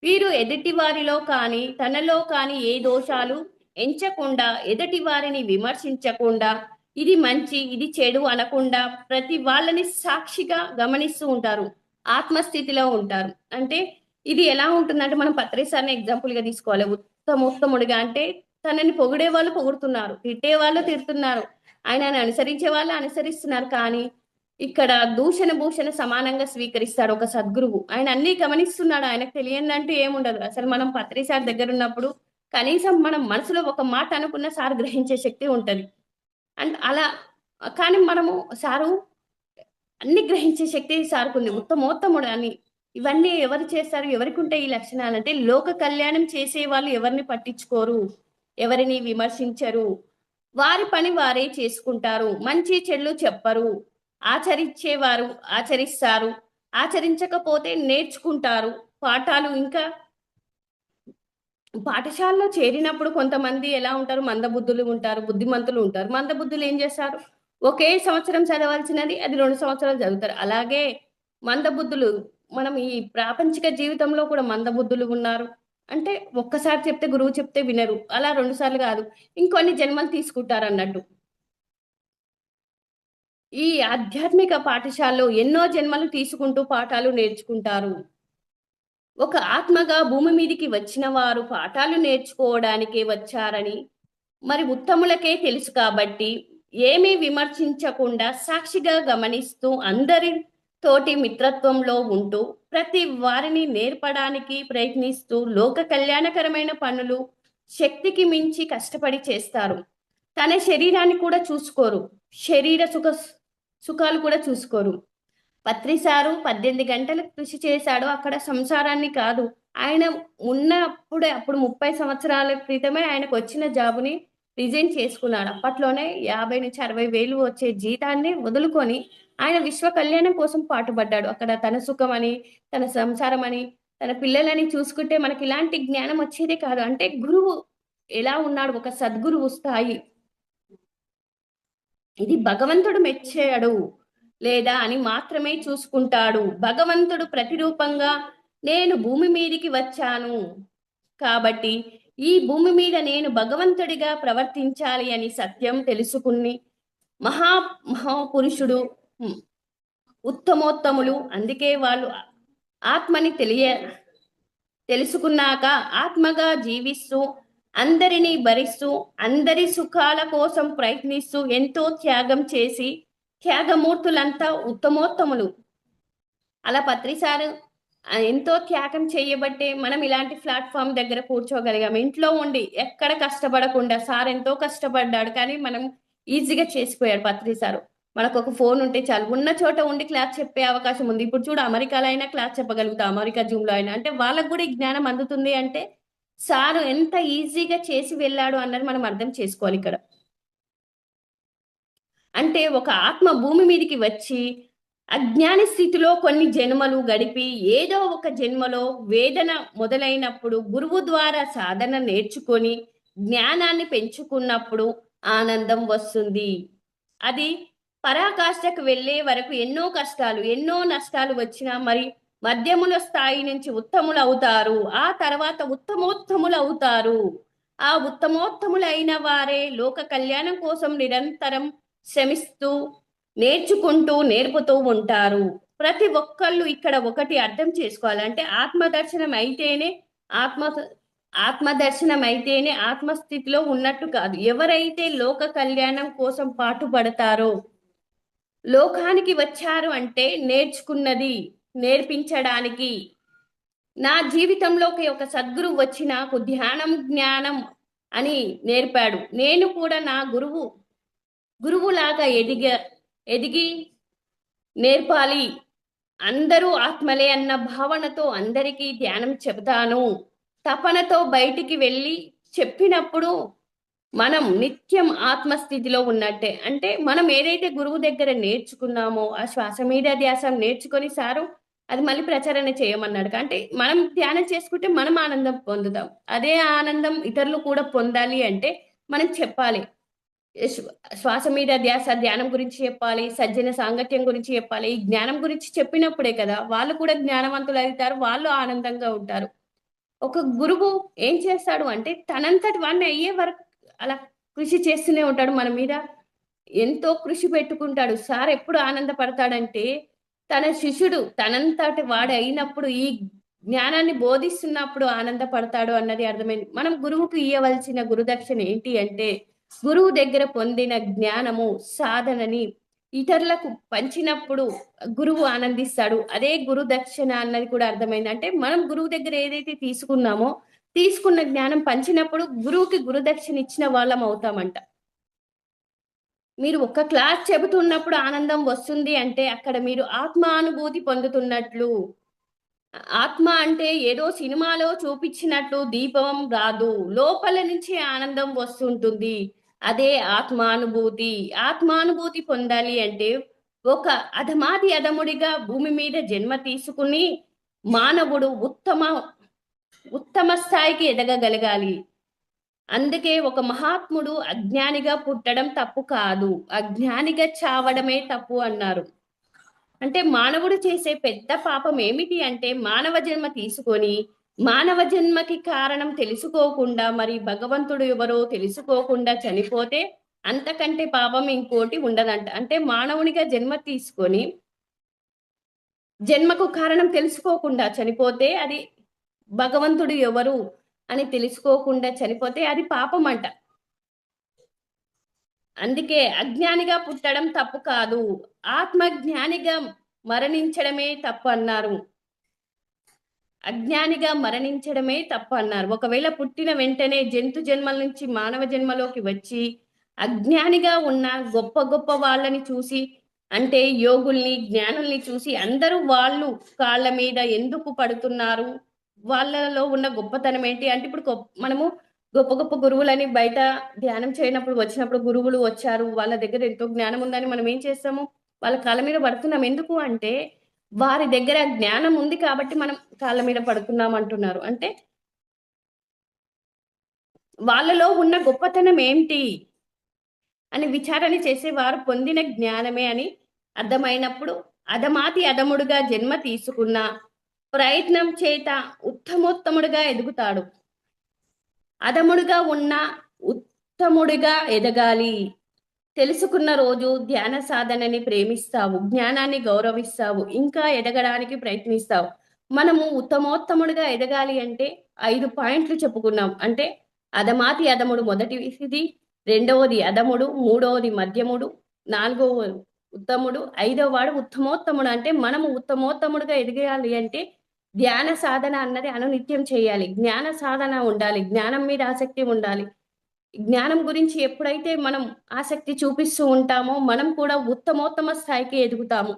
వీరు ఎదుటి వారిలో కానీ తనలో కానీ ఏ దోషాలు ఎంచకుండా, ఎదుటి వారిని విమర్శించకుండా, ఇది మంచి ఇది చెడు అనకుండా ప్రతి వాళ్ళని సాక్షిగా గమనిస్తూ ఉంటారు. ఆత్మస్థితిలో ఉంటారు. అంటే ఇది ఎలా ఉంటుందంటే మనం పత్రిసారిని ఎగ్జాంపుల్ గా తీసుకోవాలి. ఉత్తముడిగా అంటే తనని పొగిడే వాళ్ళు పొగుడుతున్నారు, తిట్టే వాళ్ళు తిడుతున్నారు, ఆయనని అనుసరించే వాళ్ళు అనుసరిస్తున్నారు. కానీ ఇక్కడ దూషణ భూషణ సమానంగా స్వీకరిస్తాడు ఒక సద్గురువు. ఆయన అన్ని గమనిస్తున్నాడు. ఆయనకు తెలియదంటూ ఏముండదు. అసలు మనం పత్రి సార్ దగ్గర ఉన్నప్పుడు కనీసం మనం మనసులో ఒక మాట అనుకున్న సార్ గ్రహించే శక్తి ఉంటది. అండ్ అలా కానీ మనము సారు అన్ని గ్రహించే శక్తి సార్కుంది. ఉత్తమోత్తముడు అని. ఇవన్నీ ఎవరు చేస్తారు? ఎవరికి ఉంటాయి ఈ లక్షణాలు అంటే లోక కళ్యాణం చేసే వాళ్ళు ఎవరిని పట్టించుకోరు, ఎవరిని విమర్శించరు, వారి పని వారే చేసుకుంటారు, మంచి చెడులు చెప్పరు, ఆచరించేవారు ఆచరిస్తారు, ఆచరించకపోతే నేర్చుకుంటారు పాఠాలు. ఇంకా పాఠశాలలో చేరినప్పుడు కొంతమంది ఎలా ఉంటారు? మందబుద్ధులు ఉంటారు, బుద్ధిమంతులు ఉంటారు. మందబుద్ధులు ఏం చేస్తారు? ఒకే సంవత్సరం చదవాల్సినది అది 2 సంవత్సరాలు చదువుతారు. అలాగే మందబుద్ధులు మనం ఈ ప్రాపంచిక జీవితంలో కూడా మందబుద్ధులు ఉన్నారు. అంటే ఒక్కసారి చెప్తే గురువు చెప్తే వినరు. అలా 2 సార్లు కాదు. ఇంకొన్ని జన్మలు తీసుకుంటారన్నట్టు. ఈ ఆధ్యాత్మిక పాఠశాలలో ఎన్నో జన్మలు తీసుకుంటూ పాఠాలు నేర్చుకుంటారు. ఒక ఆత్మగా భూమి మీదికి వచ్చిన వారు పాఠాలు నేర్చుకోవడానికే వచ్చారని మరి ఉత్తములకే తెలుసు కాబట్టి ఏమీ విమర్శించకుండా సాక్షిగా గమనిస్తూ అందరి తోటి మిత్రత్వంలో ఉంటూ ప్రతి వారిని నేర్పడానికి ప్రయత్నిస్తూ లోక కళ్యాణకరమైన పనులు శక్తికి మించి కష్టపడి చేస్తారు. తన శరీరాన్ని కూడా చూసుకోరు. శరీర సుఖాలు కూడా చూసుకోరు. పత్రిసారు 18 గంటలు కృషి చేశాడు. అక్కడ సంసారాన్ని కాదు. ఆయన ఉన్నప్పుడే అప్పుడు 30 సంవత్సరాల క్రితమే ఆయనకు వచ్చిన జాబుని రిజైన్ చేసుకున్నాడు. అప్పట్లోనే 50,000-60,000 వచ్చే జీతాన్ని వదులుకొని ఆయన విశ్వ కళ్యాణం కోసం పాటుపడ్డాడు. అక్కడ తన సుఖమని, తన సంసారమని, తన పిల్లలని చూసుకుంటే మనకి ఇలాంటి జ్ఞానం వచ్చేదే కాదు. అంటే గురువు ఎలా ఉన్నాడు, ఒక సద్గురువు స్థాయి. ఇది భగవంతుడు మెచ్చాడు లేదా అని మాత్రమే చూసుకుంటాడు. భగవంతుడు ప్రతిరూపంగా నేను భూమి మీదికి వచ్చాను కాబట్టి ఈ భూమి మీద నేను భగవంతుడిగా ప్రవర్తించాలి అని సత్యం తెలుసుకుని మహా మహాపురుషుడు ఉత్తమోత్తములు. అందుకే వాళ్ళు ఆత్మని తెలుసుకున్నాక ఆత్మగా జీవిస్తూ అందరినీ భరిస్తూ అందరి సుఖాల కోసం ప్రయత్నిస్తూ ఎంతో త్యాగం చేసి త్యాగమూర్తులంతా ఉత్తమోత్తములు. అలా పత్రిసారు ఎంతో త్యాగం చేయబట్టే మనం ఇలాంటి ప్లాట్ఫామ్ దగ్గర కూర్చోగలిగాం. ఇంట్లో ఉండి ఎక్కడ కష్టపడకుండా. సార్ ఎంతో కష్టపడ్డాడు కానీ మనం ఈజీగా చేసిపోయాడు పత్రిసారు. మనకు ఒక ఫోన్ ఉంటే చాలు, ఉన్న చోట ఉండి క్లాస్ చెప్పే అవకాశం ఉంది. ఇప్పుడు చూడు, అమెరికాలో అయినా క్లాస్ చెప్పగలుగుతాం, అమెరికా జూమ్ లో అయినా. అంటే వాళ్ళకు కూడా ఈ జ్ఞానం అందుతుంది అంటే సారు ఎంత ఈజీగా చేసి వెళ్ళాడు అన్నది మనం అర్థం చేసుకోవాలి ఇక్కడ. అంటే ఒక ఆత్మ భూమి మీదకి వచ్చి అజ్ఞాని స్థితిలో కొన్ని జన్మలు గడిపి ఏదో ఒక జన్మలో వేదన మొదలైనప్పుడు గురువు ద్వారా సాధన నేర్చుకొని జ్ఞానాన్ని పెంచుకున్నప్పుడు ఆనందం వస్తుంది. అది పరాకాష్ఠకు వెళ్ళే వరకు ఎన్నో కష్టాలు ఎన్నో నష్టాలు వచ్చినా మరి మధ్యముల స్థాయి నుంచి ఉత్తములు అవుతారు. ఆ తర్వాత ఉత్తమోత్తములు అవుతారు. ఆ ఉత్తమోత్తములు అయిన వారే లోక కళ్యాణం కోసం నిరంతరం శ్రమిస్తూ నేర్చుకుంటూ నేర్పుతూ ఉంటారు. ప్రతి ఒక్కళ్ళు ఇక్కడ ఒకటి అర్థం చేసుకోవాలంటే ఆత్మదర్శనం అయితేనే ఆత్మదర్శనం అయితేనే ఆత్మస్థితిలో ఉన్నట్టు కాదు. ఎవరైతే లోక కళ్యాణం కోసం పాటుపడతారో, లోకానికి వచ్చారు అంటే నేర్చుకున్నది నేర్పించడానికి. నా జీవితంలోకి ఒక సద్గురువు వచ్చి నాకు ధ్యానం జ్ఞానం అని నేర్పాడు. నేను కూడా నా గురువులాగా ఎదిగి నేర్పాలి. అందరూ ఆత్మలే అన్న భావనతో అందరికీ ధ్యానం చెబుతాను. తపనతో బయటికి వెళ్ళి చెప్పినప్పుడు మనం నిత్యం ఆత్మస్థితిలో ఉన్నట్టే. అంటే మనం ఏదైతే గురువు దగ్గర నేర్చుకున్నామో ఆ శ్వాస మీద ధ్యాస నేర్చుకొని సారు అది మళ్ళీ ప్రచారణ చేయమన్నాడు. అంటే మనం ధ్యానం చేసుకుంటే మనం ఆనందం పొందుతాం. అదే ఆనందం ఇతరులు కూడా పొందాలి అంటే మనం చెప్పాలి. శ్వాస మీద ధ్యాస ధ్యానం గురించి చెప్పాలి, సజ్జన సాంగత్యం గురించి చెప్పాలి. ఈ జ్ఞానం గురించి చెప్పినప్పుడే కదా వాళ్ళు కూడా జ్ఞానవంతులు అవుతారు, వాళ్ళు ఆనందంగా ఉంటారు. ఒక గురువు ఏం చేస్తాడు అంటే తనంతటి వాడిని అయ్యే వరకు అలా కృషి చేస్తూనే ఉంటాడు. మన మీద ఎంతో కృషి పెట్టుకుంటాడు. సార్ ఎప్పుడు ఆనందపడతాడంటే తన శిష్యుడు తనంతటి వాడు అయినప్పుడు ఈ జ్ఞానాన్ని బోధిస్తున్నప్పుడు ఆనందపడతాడు అన్నది అర్థమైంది. మనం గురువుకు ఇయ్యవలసిన గురుదక్షిణ ఏంటి అంటే గురువు దగ్గర పొందిన జ్ఞానము సాధనని ఇతరులకు పంచినప్పుడు గురువు ఆనందిస్తాడు. అదే గురు దక్షిణ అన్నది కూడా అర్థమైంది. అంటే మనం గురువు దగ్గర ఏదైతే తీసుకున్నామో తీసుకున్న జ్ఞానం పంచినప్పుడు గురువుకి గురుదక్షిణ ఇచ్చిన వాళ్ళం అవుతామంట. మీరు ఒక క్లాస్ చెబుతున్నప్పుడు ఆనందం వస్తుంది అంటే అక్కడ మీరు ఆత్మానుభూతి పొందుతున్నట్లు. ఆత్మ అంటే ఏదో సినిమాలో చూపించినట్లు దీపం రాదు, లోపల నుంచి ఆనందం వస్తుంటుంది. అదే ఆత్మానుభూతి. ఆత్మానుభూతి పొందాలి అంటే ఒక అధమాది అధముడిగా భూమి మీద జన్మ తీసుకుని మానవుడు ఉత్తమ స్థాయికి ఎదగగలగాలి. అందుకే ఒక మహాత్ముడు అజ్ఞానిగా పుట్టడం తప్పు కాదు, అజ్ఞానిగా చావడమే తప్పు అన్నారు. అంటే మానవుడు చేసే పెద్ద పాపం ఏమిటి అంటే మానవ జన్మ తీసుకొని మానవ జన్మకి కారణం తెలుసుకోకుండా మరి భగవంతుడు ఎవరో తెలుసుకోకుండా చనిపోతే అంతకంటే పాపం ఇంకోటి ఉండదంట. అంటే మానవునిగా జన్మ తీసుకొని జన్మకు కారణం తెలుసుకోకుండా చనిపోతే అది భగవంతుడు ఎవరు అని తెలుసుకోకుండా చనిపోతే అది పాపం అంట. అందుకే అజ్ఞానిగా పుట్టడం తప్పు కాదు, ఆత్మజ్ఞానిగా మరణించడమే తప్పు అన్నారు. అజ్ఞానిగా మరణించడమే తప్పు అన్నారు. ఒకవేళ పుట్టిన వెంటనే జంతు జన్మల నుంచి మానవ జన్మలోకి వచ్చి అజ్ఞానిగా ఉన్న గొప్ప గొప్ప వాళ్ళని చూసి, అంటే యోగుల్ని జ్ఞానుల్ని చూసి అందరూ వాళ్ళు కాళ్ళ మీద ఎందుకు పడుతున్నారు, వాళ్ళలో ఉన్న గొప్పతనం ఏంటి అంటే ఇప్పుడు మనము గొప్ప గొప్ప గురువులని బయట ధ్యానం చేయనప్పుడు వచ్చినప్పుడు గురువులు వచ్చారు వాళ్ళ దగ్గర ఎంతో జ్ఞానం ఉందని మనం ఏం చేస్తాము, వాళ్ళ కాళ్ళ మీద పడుతున్నాం. ఎందుకు అంటే వారి దగ్గర జ్ఞానం ఉంది కాబట్టి మనం కాళ్ళ మీద పడుతున్నాం అంటున్నారు. అంటే వాళ్ళలో ఉన్న గొప్పతనం ఏంటి అని విచారణ చేసే వారు పొందిన జ్ఞానమే అని అర్థమైనప్పుడు అధమాతి అధముడుగా జన్మ తీసుకున్న ప్రయత్నం చేత ఉత్తమోత్తముడుగా ఎదుగుతాడు. అధముడుగా ఉన్న ఉత్తముడిగా ఎదగాలి. తెలుసుకున్న రోజు ధ్యాన సాధనని ప్రేమిస్తావు, జ్ఞానాన్ని గౌరవిస్తావు, ఇంకా ఎదగడానికి ప్రయత్నిస్తావు. మనము ఉత్తమోత్తముడిగా ఎదగాలి అంటే 5 పాయింట్లు చెప్పుకున్నాం. అంటే అధమాతి అధముడు మొదటిది, రెండవది అధముడు, మూడవది మధ్యముడు, నాలుగవ ఉత్తముడు, ఐదవ వాడు ఉత్తమోత్తముడు. అంటే మనము ఉత్తమోత్తముడిగా ఎదగాలి అంటే ధ్యాన సాధన అన్నది అనునిత్యం చేయాలి, జ్ఞాన సాధన ఉండాలి, జ్ఞానం మీద ఆసక్తి ఉండాలి. జ్ఞానం గురించి ఎప్పుడైతే మనం ఆసక్తి చూపిస్తూ ఉంటామో మనం కూడా ఉత్తమోత్తమ స్థాయికి ఎదుగుతాము.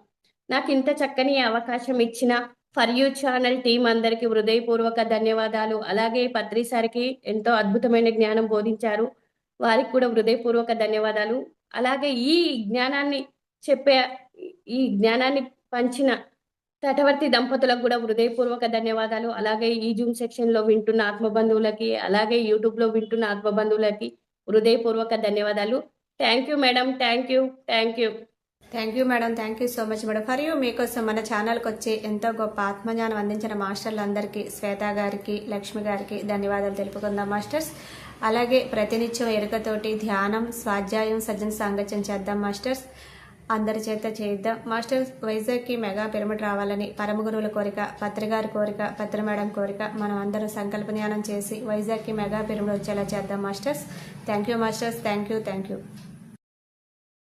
నాకు ఇంత చక్కని అవకాశం ఇచ్చిన ఫర్ యూ ఛానల్ టీం అందరికీ హృదయపూర్వక ధన్యవాదాలు. అలాగే పత్రి సార్కి ఎంతో అద్భుతమైన జ్ఞానం బోధించారు, వారికి కూడా హృదయపూర్వక ధన్యవాదాలు. అలాగే ఈ జ్ఞానాన్ని చెప్పే ఈ జ్ఞానాన్ని పంచిన తటవర్తి దంపతులకు కూడా హృదయపూర్వక ధన్యవాదాలు. అలాగే ఈ జూమ్ సెక్షన్ లో వింటున్న ఆత్మబంధువులకి, అలాగే యూట్యూబ్ లో వింటున్న ఆత్మబంధువులకి హృదయపూర్వక ధన్యవాదాలు. Thank you madam, thank you, thank you. Thank you madam, thank you so much madam. For you మీకోసం మన ఛానల్కి వచ్చి ఎంతో గొప్ప ఆత్మజ్ఞానం అందించిన మాస్టర్లందరికీ, శ్వేత గారికి, లక్ష్మి గారికి ధన్యవాదాలు తెలుపుకుందాం మాస్టర్స్. అలాగే ప్రతినిత్యం ఎరుకతోటి ధ్యానం, స్వాధ్యాయం, సజ్జన సాంగత్యం చేద్దాం మాస్టర్స్. అందరి చేత చేద్దాం మాస్టర్స్. వైజాగ్కి మెగా పిరమిడ్ రావాలని పరమ గురువుల కోరిక, పత్రిగారి కోరిక, పత్రి మేడం కోరిక. మనం అందరం సంకల్ప జ్ఞానం చేసి వైజాగ్కి మెగా పిరమిడ్ వచ్చేలా చేద్దాం masters. Thank you masters, thank you, thank you.